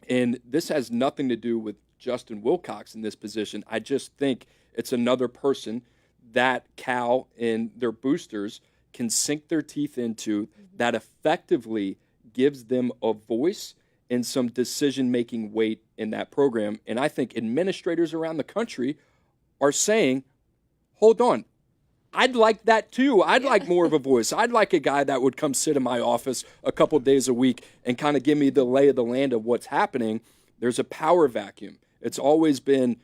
B: And this has nothing to do with Justin Wilcox in this position. I just think it's another person that Cal and their boosters can sink their teeth into that effectively gives them a voice and some decision-making weight in that program. And I think administrators around the country are saying, hold on, I'd like that too. I'd like more of a voice. I'd like a guy that would come sit in my office a couple days a week and kind of give me the lay of the land of what's happening. There's a power vacuum. It's always been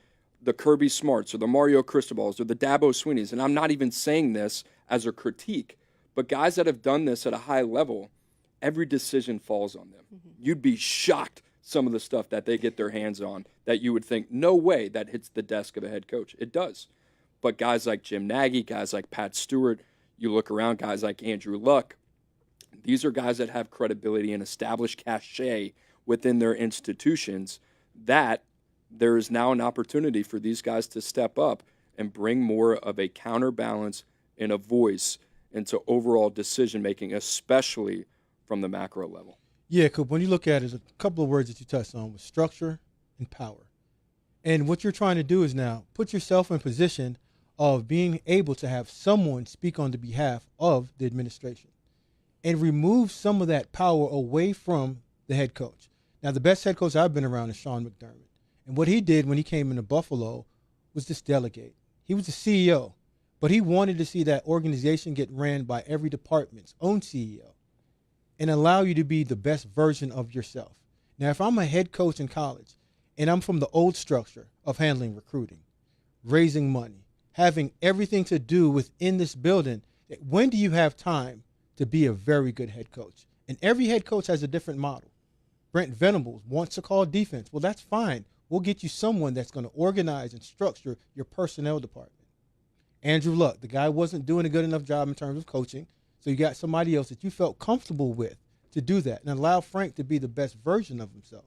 B: the Kirby Smarts or the Mario Cristobal's or the Dabo Sweeneys. And I'm not even saying this as a critique, But guys that have done this at a high level, every decision falls on them. You'd be shocked some of the stuff that they get their hands on that you would think, no way that hits the desk of a head coach. It does. But guys like Jim Nagy, guys like Pat Stewart, you look around, guys like Andrew Luck, these are guys that have credibility and established cachet within their institutions, that there is now an opportunity for these guys to step up and bring more of a counterbalance and a voice into overall decision-making, especially from the macro level.
C: Yeah, Coop, when you look at it, a couple of words that you touched on was structure and power. And what you're trying to do is now put yourself in position of being able to have someone speak on the behalf of the administration and remove some of that power away from the head coach. Now, the best head coach I've been around is Sean McDermott. And what he did when he came into Buffalo was just delegate. He was the CEO, but he wanted to see that organization get ran by every department's own CEO and allow you to be the best version of yourself. Now, if I'm a head coach in college and I'm from the old structure of handling recruiting, raising money, having everything to do within this building, when do you have time to be a very good head coach? And every head coach has a different model. Brent Venables wants to call defense. Well, that's fine. We'll get you someone that's going to organize and structure your personnel department. Andrew Luck, the guy wasn't doing a good enough job in terms of coaching, so you got somebody else that you felt comfortable with to do that and allow Frank to be the best version of himself.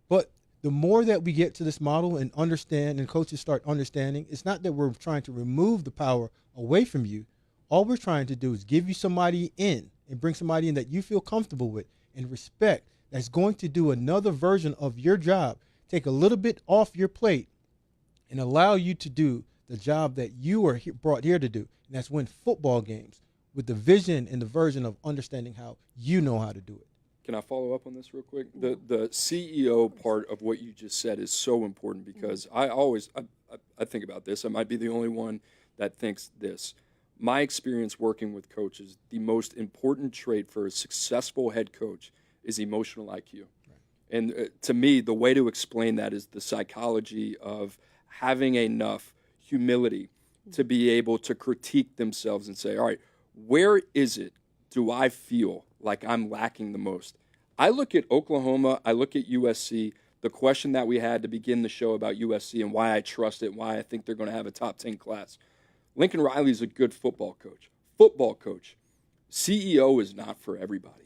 C: But the more that we get to this model and understand, and coaches start understanding, it's not that we're trying to remove the power away from you. All we're trying to do is give you somebody in and bring somebody in that you feel comfortable with and respect, that's going to do another version of your job, take a little bit off your plate and allow you to do the job that you are brought here to do. And that's win football games with the vision and the version of understanding how you know how to do it.
B: Can I follow up on this real quick? The CEO part of what you just said is so important because I think about this. I might be the only one that thinks this. My experience working with coaches, the most important trait for a successful head coach is emotional IQ. And to me, the way to explain that is the psychology of having enough humility to be able to critique themselves and say, all right, where is it do I feel like I'm lacking the most? I look at Oklahoma, I look at USC, the question that we had to begin the show about USC and why I trust it, why I think they're going to have a top 10 class. Lincoln Riley is a good football coach. CEO is not for everybody.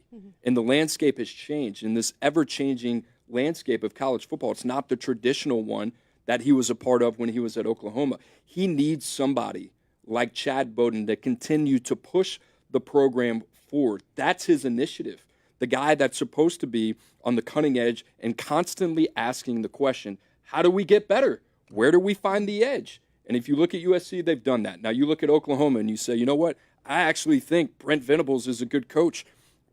B: And the landscape has changed. In this ever-changing landscape of college football, it's not the traditional one that he was a part of when he was at Oklahoma. He needs somebody like Chad Bowden to continue to push the program forward. That's his initiative. The guy that's supposed to be on the cutting edge and constantly asking the question, how do we get better? Where do we find the edge? And if you look at USC, they've done that. Now you look at Oklahoma and you say, you know what? I actually think Brent Venables is a good coach.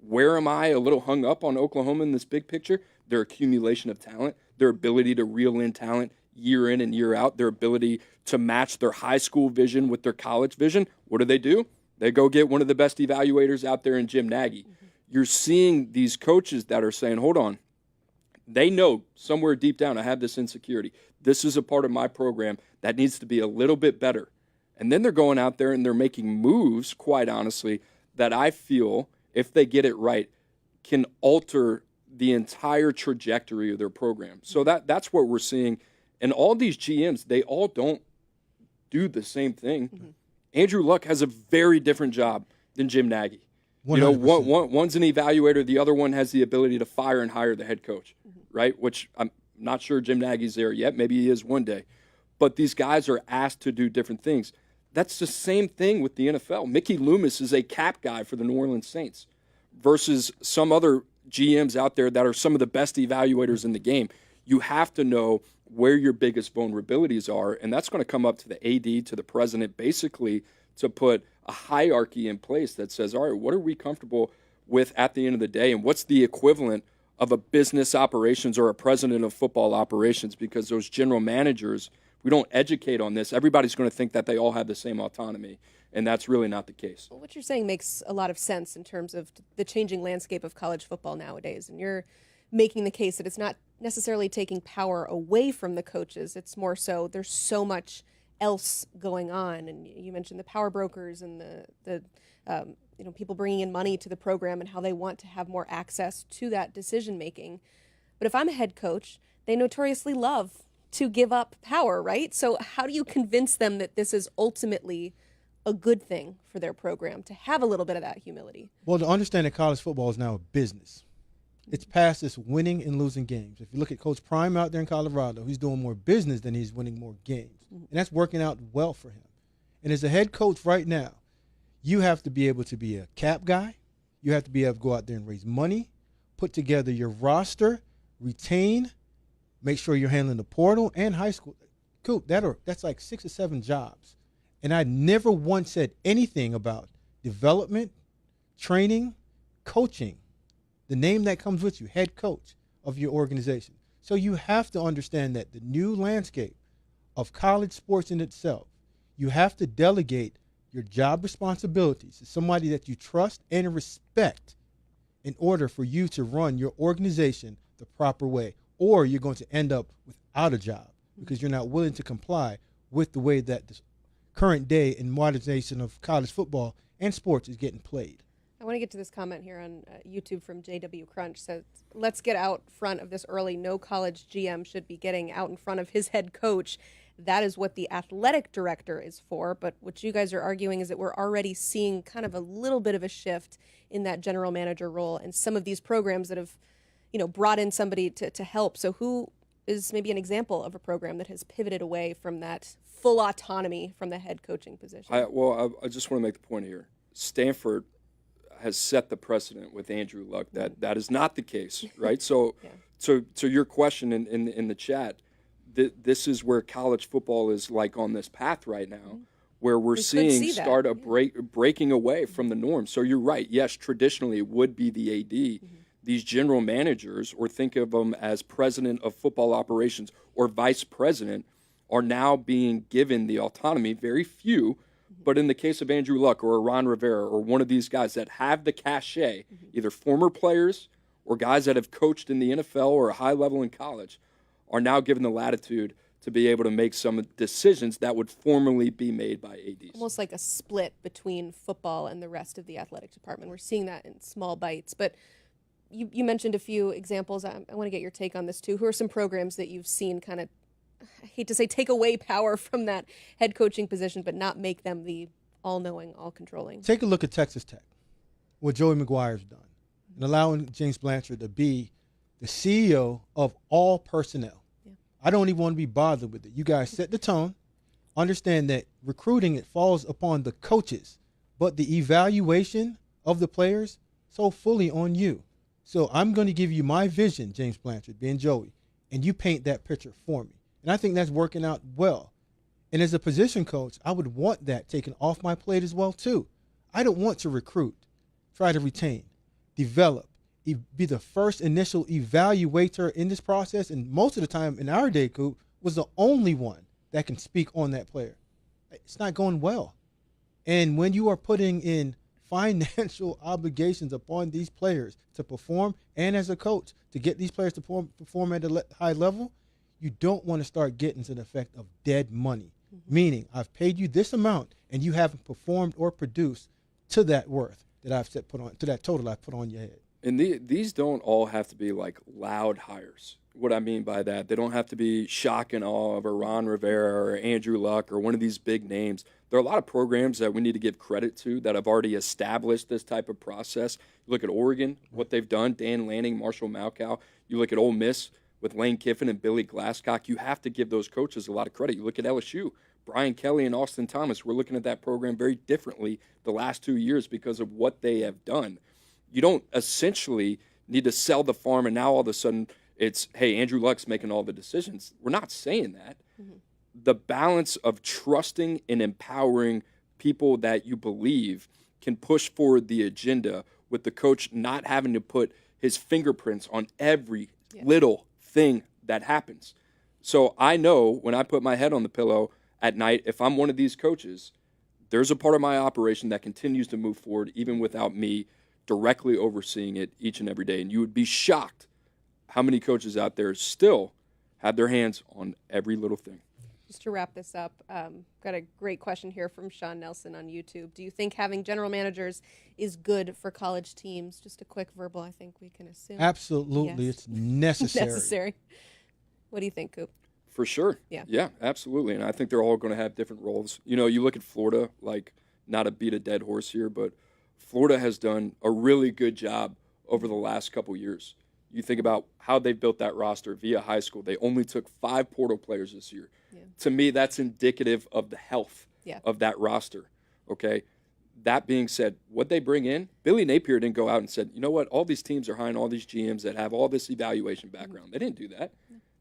B: Where am I a little hung up on Oklahoma in this big picture? Their accumulation of talent, their ability to reel in talent year in and year out, their ability to match their high school vision with their college vision. What do? They go get one of the best evaluators out there in Jim Nagy. You're seeing these coaches that are saying, hold on, they know somewhere deep down I have this insecurity. This is a part of my program that needs to be a little bit better. And then they're going out there and they're making moves, quite honestly, that I feel, if they get it right, can alter the entire trajectory of their program. So that's what we're seeing. And all these GMs, they all don't do the same thing. Andrew Luck has a very different job than Jim Nagy.
C: 100%.
B: You know, one's an evaluator, the other one has the ability to fire and hire the head coach, right? Which I'm not sure Jim Nagy's there yet. Maybe he is one day. But these guys are asked to do different things. That's the same thing with the NFL. Mickey Loomis is a cap guy for the New Orleans Saints versus some other GMs out there that are some of the best evaluators in the game. You have to know where your biggest vulnerabilities are, and that's going to come up to the AD, to the president, basically to put a hierarchy in place that says, all right, what are we comfortable with at the end of the day, and what's the equivalent of a business operations or a president of football operations? Because those general managers, we don't educate on this, everybody's going to think that they all have the same autonomy, and that's really not the case.
A: Well, what you're saying makes a lot of sense in terms of the changing landscape of college football nowadays, and you're making the case that it's not necessarily taking power away from the coaches. It's more so there's so much else going on, and you mentioned the power brokers and the people bringing in money to the program and how they want to have more access to that decision making. But if I'm a head coach, they notoriously love to give up power, right? So how do you convince them that this is ultimately a good thing for their program, to have a little bit of that humility?
C: Well, to understand that college football is now a business. It's past this winning and losing games. If you look at Coach Prime out there in Colorado, he's doing more business than he's winning more games. And that's working out well for him. And as a head coach right now, you have to be able to be a cap guy. You have to be able to go out there and raise money, put together your roster, retain, make sure you're handling the portal and high school. Coop, that's like 6 or 7 jobs. And I never once said anything about development, training, coaching, the name that comes with you, head coach of your organization. So you have to understand that the new landscape of college sports in itself, you have to delegate your job responsibilities to somebody that you trust and respect in order for you to run your organization the proper way, or you're going to end up without a job because you're not willing to comply with the way that this current day and modernization of college football and sports is getting played.
A: I want to get to this comment here on YouTube from JW Crunch. Says, let's get out front of this early. No college GM should be getting out in front of his head coach. That is what the athletic director is for. But what you guys are arguing is that we're already seeing kind of a little bit of a shift in that general manager role and some of these programs that have, brought in somebody to help. So who is maybe an example of a program that has pivoted away from that full autonomy from the head coaching position?
B: I just want to make the point here. Stanford has set the precedent with Andrew Luck that is not the case, right? So, so your question in the chat, this is where college football is like on this path right now, where we're seeing start breaking away from the norm. So you're right. Yes, traditionally it would be the AD. These general managers, or think of them as president of football operations or vice president, are now being given the autonomy. Very few. But in the case of Andrew Luck or Ron Rivera or one of these guys that have the cachet, either former players or guys that have coached in the NFL or a high level in college, are now given the latitude to be able to make some decisions that would formerly be made by ADs.
A: Almost like a split between football and the rest of the athletic department. We're seeing that in small bites. But you mentioned a few examples. I want to get your take on this too. Who are some programs that you've seen kind of, I hate to say take away power from that head coaching position, but not make them the all-knowing, all-controlling?
C: Take a look at Texas Tech, what Joey McGuire's done, and allowing James Blanchard to be the CEO of all personnel. Yeah. I don't even want to be bothered with it. You guys set the tone. Understand that recruiting, it falls upon the coaches, but the evaluation of the players so fully on you. So I'm going to give you my vision, James Blanchard, being Joey, and you paint that picture for me. And I think that's working out well. And as a position coach, I would want that taken off my plate as well, too. I don't want to recruit, try to retain, develop, be the first initial evaluator in this process. And most of the time in our day, Coop, was the only one that can speak on that player. It's not going well. And when you are putting in financial obligations upon these players to perform, and as a coach, to get these players to perform at a high level, you don't want to start getting to the effect of dead money, meaning I've paid you this amount and you haven't performed or produced to that worth that I've to that total I've put on your head.
B: And these don't all have to be like loud hires. What I mean by that, they don't have to be shock and awe of a Ron Rivera or Andrew Luck or one of these big names. There are a lot of programs that we need to give credit to that have already established this type of process. You look at Oregon, what they've done, Dan Lanning, Marshall Malkow. You look at Ole Miss with Lane Kiffin and Billy Glasscock. You have to give those coaches a lot of credit. You look at LSU, Brian Kelly and Austin Thomas. We're looking at that program very differently the last 2 years because of what they have done. You don't essentially need to sell the farm and now all of a sudden it's, hey, Andrew Luck's making all the decisions. We're not saying that. The balance of trusting and empowering people that you believe can push forward the agenda with the coach not having to put his fingerprints on every little thing that happens. So I know when I put my head on the pillow at night, if I'm one of these coaches, there's a part of my operation that continues to move forward even without me directly overseeing it each and every day. And you would be shocked how many coaches out there still have their hands on every little thing.
A: just to wrap this up, got a great question here from Sean Nelson on YouTube. Do you think having general managers is good for college teams? Just a quick verbal, I think we can assume.
C: Absolutely.
A: Yes.
C: It's necessary.
A: Necessary. What do you think, Coop?
B: For sure.
A: Yeah.
B: Yeah, absolutely. And I think they're all going to have different roles. You know, you look at Florida, like, not to beat a dead horse here, but Florida has done a really good job over the last couple years. You think about how they built that roster via high school. They only took 5 portal players this year.
A: Yeah.
B: To me, that's indicative of the health of that roster. Okay. That being said, what they bring in, Billy Napier didn't go out and said, you know what, all these teams are hiring all these GMs that have all this evaluation background. They didn't do that.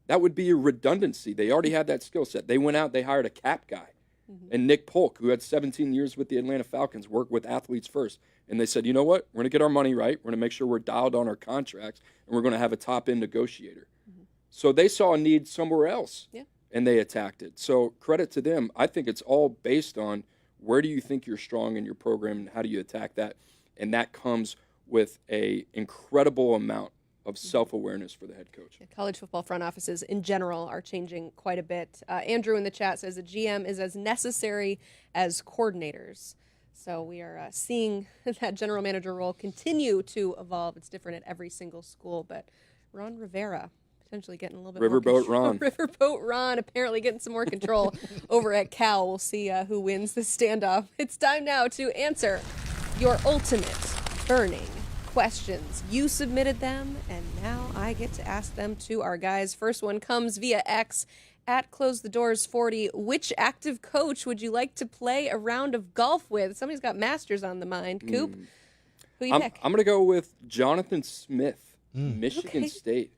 B: That would be a redundancy. They already had that skill set. They went out, they hired a cap guy. And Nick Polk, who had 17 years with the Atlanta Falcons, worked with athletes first. And they said, you know what, we're going to get our money right. We're going to make sure we're dialed on our contracts, and we're going to have a top-end negotiator. So they saw a need somewhere else, and they attacked it. So credit to them. I think it's all based on where do you think you're strong in your program and how do you attack that. And that comes with a incredible amount of self-awareness for the head coach.
A: College football front offices in general are changing quite a bit. Andrew in the chat says a GM is as necessary as coordinators. So we are seeing that general manager role continue to evolve. It's different at every single school, but Ron Rivera potentially getting a little bit
B: Riverboat
A: more
B: Ron.
A: Riverboat Ron apparently getting some more control over at Cal. We'll see who wins this standoff. It's time now to answer your ultimate burning questions. You submitted them, and now I get to ask them to our guys. First one comes via X at Close the Doors 40. Which active coach would you like to play a round of golf with? Somebody's got Masters on the mind. Coop, who you pick?
B: I'm going to go with Jonathan Smith, Michigan State.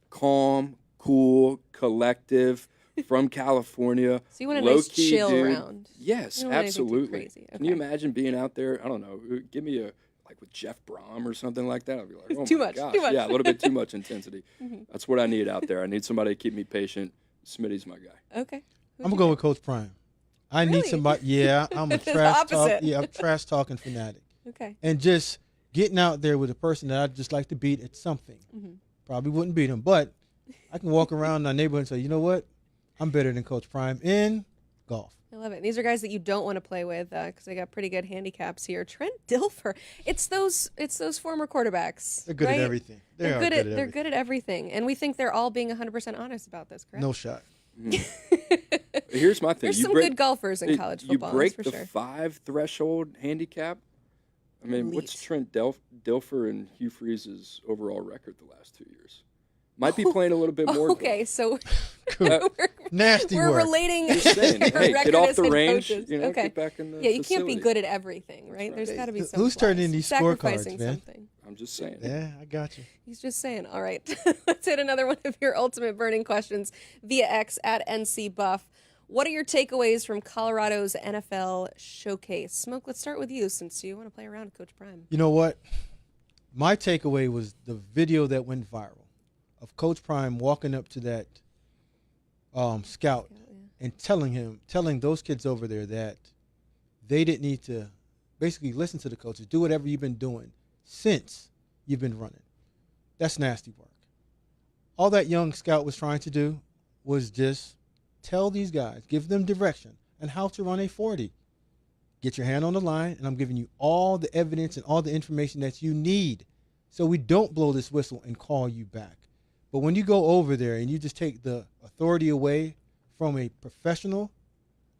B: Calm, cool, collective, from California.
A: So you want a nice chill
B: dude.
A: round?
B: Yes,
A: You don't want anything too
B: absolutely.
A: crazy.
B: Can you
A: Okay.
B: imagine being out there? I don't know. Give me a with Jeff Brom or something like that. I'd be like, oh
A: Too
B: my
A: much,
B: gosh.
A: too much.
B: Yeah, a little bit too much intensity. That's what I need out there. I need somebody to keep me patient. Smitty's my guy.
A: Okay.
C: I'm gonna go with Coach Prime. I need
A: Really?
C: somebody. Yeah, I'm a
A: The
C: trash talk.
A: opposite.
C: Yeah, I'm a trash talking fanatic,
A: Okay.
C: and just getting out there with a person that I'd just like to beat at something. Probably wouldn't beat him, but I can walk around my neighborhood and say, you know what, I'm better than Coach Prime in golf.
A: I love it. These are guys that you don't want to play with because they got pretty good handicaps here. Trent Dilfer. It's those former quarterbacks.
C: They're good
A: right?
C: at everything.
A: They're good at everything, and we think they're all being 100% honest about this. Correct?
C: No shot.
B: Here's my thing.
A: There's
B: You
A: some good golfers in college football.
B: You break
A: that's for
B: the
A: sure.
B: 5 threshold handicap. I mean, what's
A: Elite.
B: Trent Dilfer and Hugh Freeze's overall record the last 2 years? Might be playing a little bit more.
A: Okay, so
C: Nasty
A: we're
C: work.
A: relating.
B: Just saying, hey,
A: record
B: get off
A: as
B: the
A: head
B: range.
A: coaches.
B: You know,
A: Okay.
B: get back in the
A: Yeah, you can't be
B: facility.
A: good at everything, right? There's got to be some.
C: Who's
A: flaws.
C: turning these scorecards,
A: Sacrificing
C: man?
A: something.
B: I'm just saying.
C: Yeah, I got you.
A: He's just saying. All right, let's hit another one of your ultimate burning questions via X at NC Buff. What are your takeaways from Colorado's NFL showcase? Smoke, let's start with you since you want to play around with Coach Prime.
C: You know what? My takeaway was the video that went viral of Coach Prime walking up to that scout and telling those kids over there that they didn't need to basically listen to the coaches, do whatever you've been doing since you've been running. That's nasty work. All that young scout was trying to do was just tell these guys, give them direction and how to run a 40. Get your hand on the line, and I'm giving you all the evidence and all the information that you need so we don't blow this whistle and call you back. But when you go over there and you just take the authority away from a professional,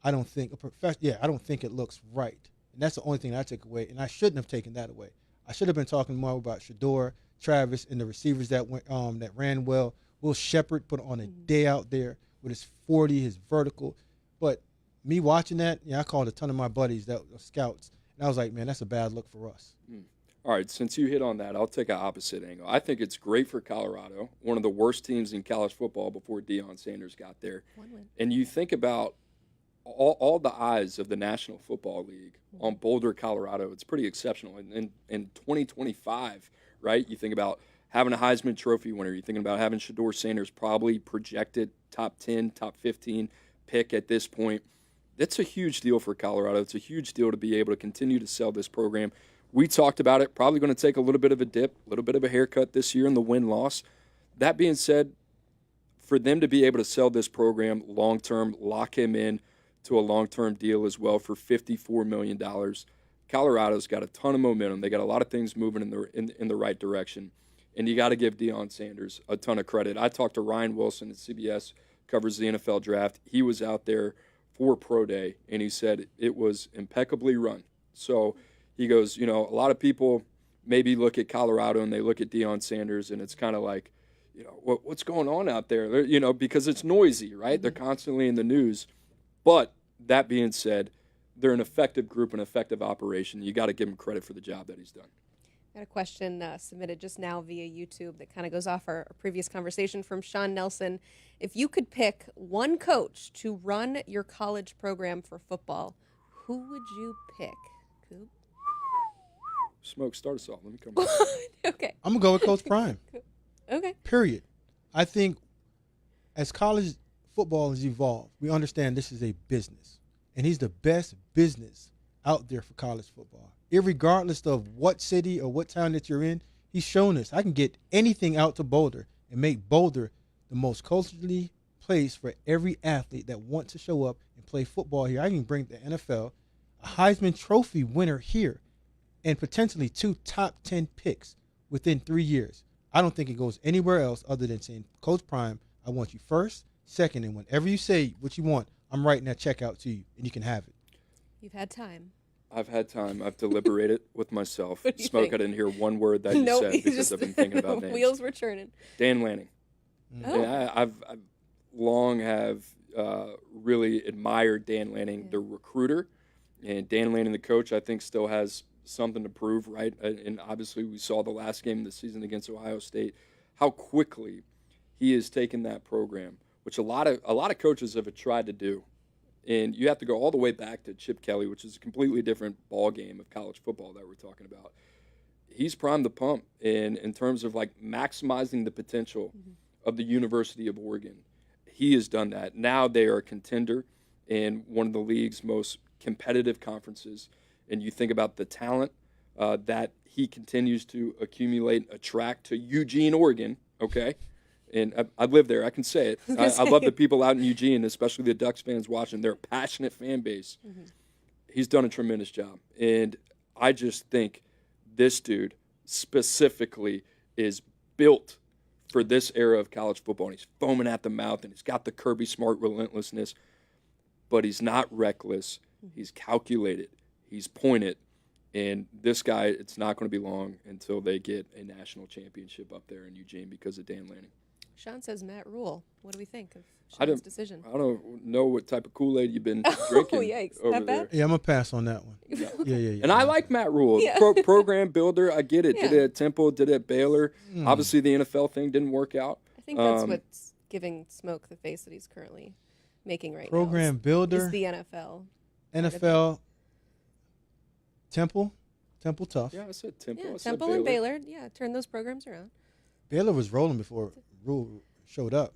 C: I don't think it looks right. And that's the only thing I took away, and I shouldn't have taken that away. I should have been talking more about Shador, Travis, and the receivers that went that ran well. Will Shepard put on a day out there with his 40, his vertical. But me watching that, I called a ton of my buddies that were scouts, and I was like, man, that's a bad look for us.
B: All right, since you hit on that, I'll take an opposite angle. I think it's great for Colorado, one of the worst teams in college football before Deion Sanders got there. And you think about all the eyes of the National Football League on Boulder, Colorado. It's pretty exceptional. And in 2025, right, you think about having a Heisman Trophy winner. You're thinking about having Shador Sanders, probably projected top 10, top 15 pick at this point. That's a huge deal for Colorado. It's a huge deal to be able to continue to sell this program. We talked about it, probably going to take a little bit of a dip, a little bit of a haircut this year in the win-loss. That being said, for them to be able to sell this program long-term, lock him in to a long-term deal as well for $54 million, Colorado's got a ton of momentum. They got a lot of things moving in the right direction. And you got to give Deion Sanders a ton of credit. I talked to Ryan Wilson at CBS, covers the NFL draft. He was out there for Pro Day, and he said it was impeccably run. So he goes, a lot of people maybe look at Colorado and they look at Deion Sanders, and it's kind of like, what's going on out there? Because it's noisy, right? Mm-hmm. They're constantly in the news. But that being said, they're an effective group, an effective operation. You got to give him credit for the job that he's done.
A: Got a question submitted just now via YouTube that kind of goes off our previous conversation from Sean Nelson. If you could pick one coach to run your college program for football, who would you pick, Coop?
B: Smoke, start us off. Let me come back.
A: Okay.
C: I'm going to go with Coach Prime.
A: Okay.
C: Period. I think as college football has evolved, we understand this is a business. And he's the best business out there for college football. Irregardless of what city or what town that you're in, he's shown us I can get anything out to Boulder and make Boulder the most culturally place for every athlete that wants to show up and play football here. I can bring the NFL, a Heisman Trophy winner here, and potentially 2 top 10 picks within 3 years. I don't think it goes anywhere else other than saying, Coach Prime, I want you first, second, and whenever you say what you want, I'm writing that check out to you, and you can have it.
A: You've had time.
B: I've had time. I've deliberated with myself.
A: What do you
B: Smoke,
A: think?
B: I didn't hear one word that you said because I've been thinking about names.
A: Wheels were churning.
B: Dan Lanning.
A: Oh.
B: And I've long have really admired Dan Lanning, the recruiter. And Dan Lanning, the coach, I think still has something to prove, right? And obviously we saw the last game of the season against Ohio State, how quickly he has taken that program, which a lot of coaches have tried to do. And you have to go all the way back to Chip Kelly, which is a completely different ball game of college football that we're talking about. He's primed the pump in terms of like maximizing the potential of the University of Oregon. He has done that. Now they are a contender in one of the league's most competitive conferences. And you think about the talent that he continues to accumulate, attract to Eugene, Oregon, okay? And I live there. I can say it. I love the people out in Eugene, especially the Ducks fans watching. They're a passionate fan base. Mm-hmm. He's done a tremendous job. And I just think this dude specifically is built for this era of college football. And he's foaming at the mouth, and he's got the Kirby Smart relentlessness. But he's not reckless. Mm-hmm. He's calculated. He's pointed. And this guy, it's not going to be long until they get a national championship up there in Eugene because of Dan Lanning.
A: Sean says Matt Rule. What do we think of
B: I
A: Sean's decision?
B: I don't know what type of Kool-Aid you've been drinking
A: yikes.
B: over
A: That
B: there.
A: bad?
C: Yeah, I'm going to pass on that one. Yeah.
B: And I like Matt Rule.
A: Yeah.
B: Program builder, I get it.
A: Yeah.
B: Did it at Temple, did it at Baylor. Obviously, the NFL thing didn't work out.
A: I think that's what's giving Smoke the face that he's currently making right now.
C: Program builder.
A: Is the NFL.
C: NFL. Temple tough.
B: Yeah, I said Temple.
A: Yeah,
B: I said
A: Temple and Baylor. Yeah, turn those programs around.
C: Baylor was rolling before Rule showed up.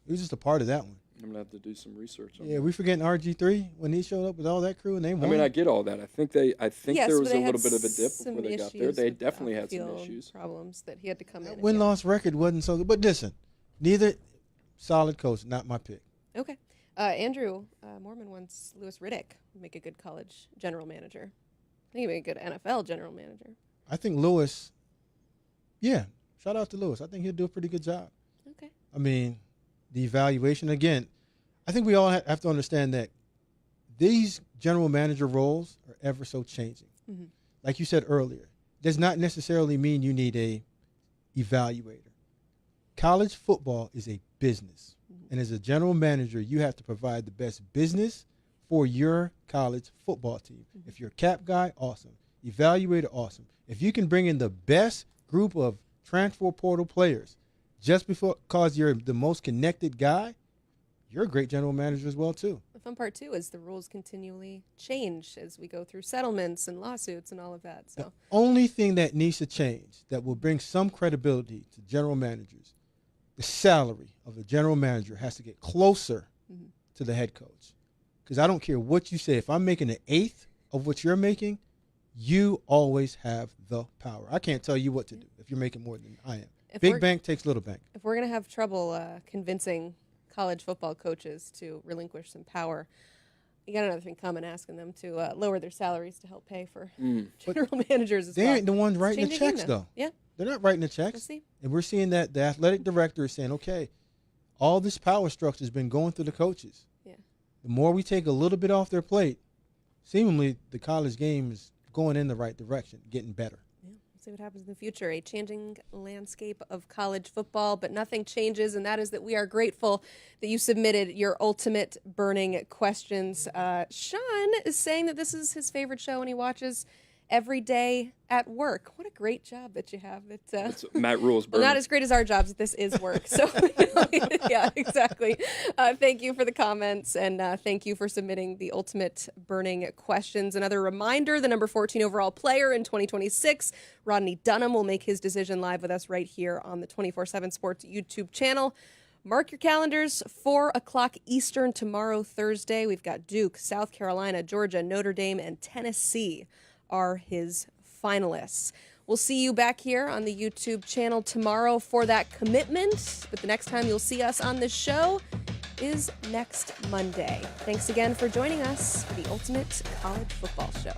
C: He was just a part of that one.
B: I'm going to have to do some research on
C: Yeah,
B: that.
C: we forgetting RG3 when he showed up with all that crew and they won.
B: I mean, I get all that. I think
A: Yes,
B: there was
A: but
B: a
A: they
B: little
A: had
B: bit of a dip
A: some
B: before they got there.
A: issues
B: They
A: with
B: definitely had some
A: off-field
B: issues.
A: problems that he had to come in.
C: Win-loss record wasn't so good. But listen, neither solid coach, not my pick.
A: Okay. Andrew Mormon wants Louis Riddick to make a good college general manager. I think he'd make a good NFL general manager.
C: I think Lewis, shout out to Lewis. I think he'll do a pretty good job.
A: Okay.
C: I mean, the evaluation, again, I think we all have to understand that these general manager roles are ever so changing. Mm-hmm. Like you said earlier, does not necessarily mean you need a evaluator. College football is a business. Mm-hmm. And as a general manager, you have to provide the best business for your college football team. Mm-hmm. If you're a cap guy, awesome. Evaluator, awesome. If you can bring in the best group of transfer portal players just because you're the most connected guy, you're a great general manager as well, too.
A: The fun part, too, is the rules continually change as we go through settlements and lawsuits and all of that. So
C: the only thing that needs to change that will bring some credibility to general managers, the salary of the general manager has to get closer to the head coach. Because I don't care what you say. If I'm making an eighth of what you're making, you always have the power. I can't tell you what to do if you're making more than I am. Big bank takes little bank.
A: If we're going to have trouble convincing college football coaches to relinquish some power, you got another thing coming, asking them to lower their salaries to help pay for general managers as
C: They
A: well.
C: ain't the ones writing the
A: Changing
C: checks,
A: game now.
C: though.
A: Yeah.
C: They're not writing the checks.
A: We'll see.
C: And we're seeing that the athletic director is saying, okay, all this power structure has been going through the coaches.
A: Yeah.
C: The more we take a little bit off their plate, seemingly the college game is going in the right direction, getting better.
A: Yeah, we'll see what happens in the future. A changing landscape of college football, but nothing changes, and that is that we are grateful that you submitted your ultimate burning questions. Sean is saying that this is his favorite show and he watches every day at work. What a great job that you have.
B: It's Matt Rule's
A: well,
B: burning.
A: not as great as our jobs, but this is work. So, yeah, exactly. Thank you for the comments, and thank you for submitting the ultimate burning questions. Another reminder, the number 14 overall player in 2026, Rodney Dunham, will make his decision live with us right here on the 24/7 Sports YouTube channel. Mark your calendars, 4 o'clock Eastern tomorrow, Thursday. We've got Duke, South Carolina, Georgia, Notre Dame, and Tennessee are his finalists. We'll see you back here on the YouTube channel tomorrow for that commitment, but the next time you'll see us on this show is next Monday. Thanks again for joining us for the Ultimate College Football Show.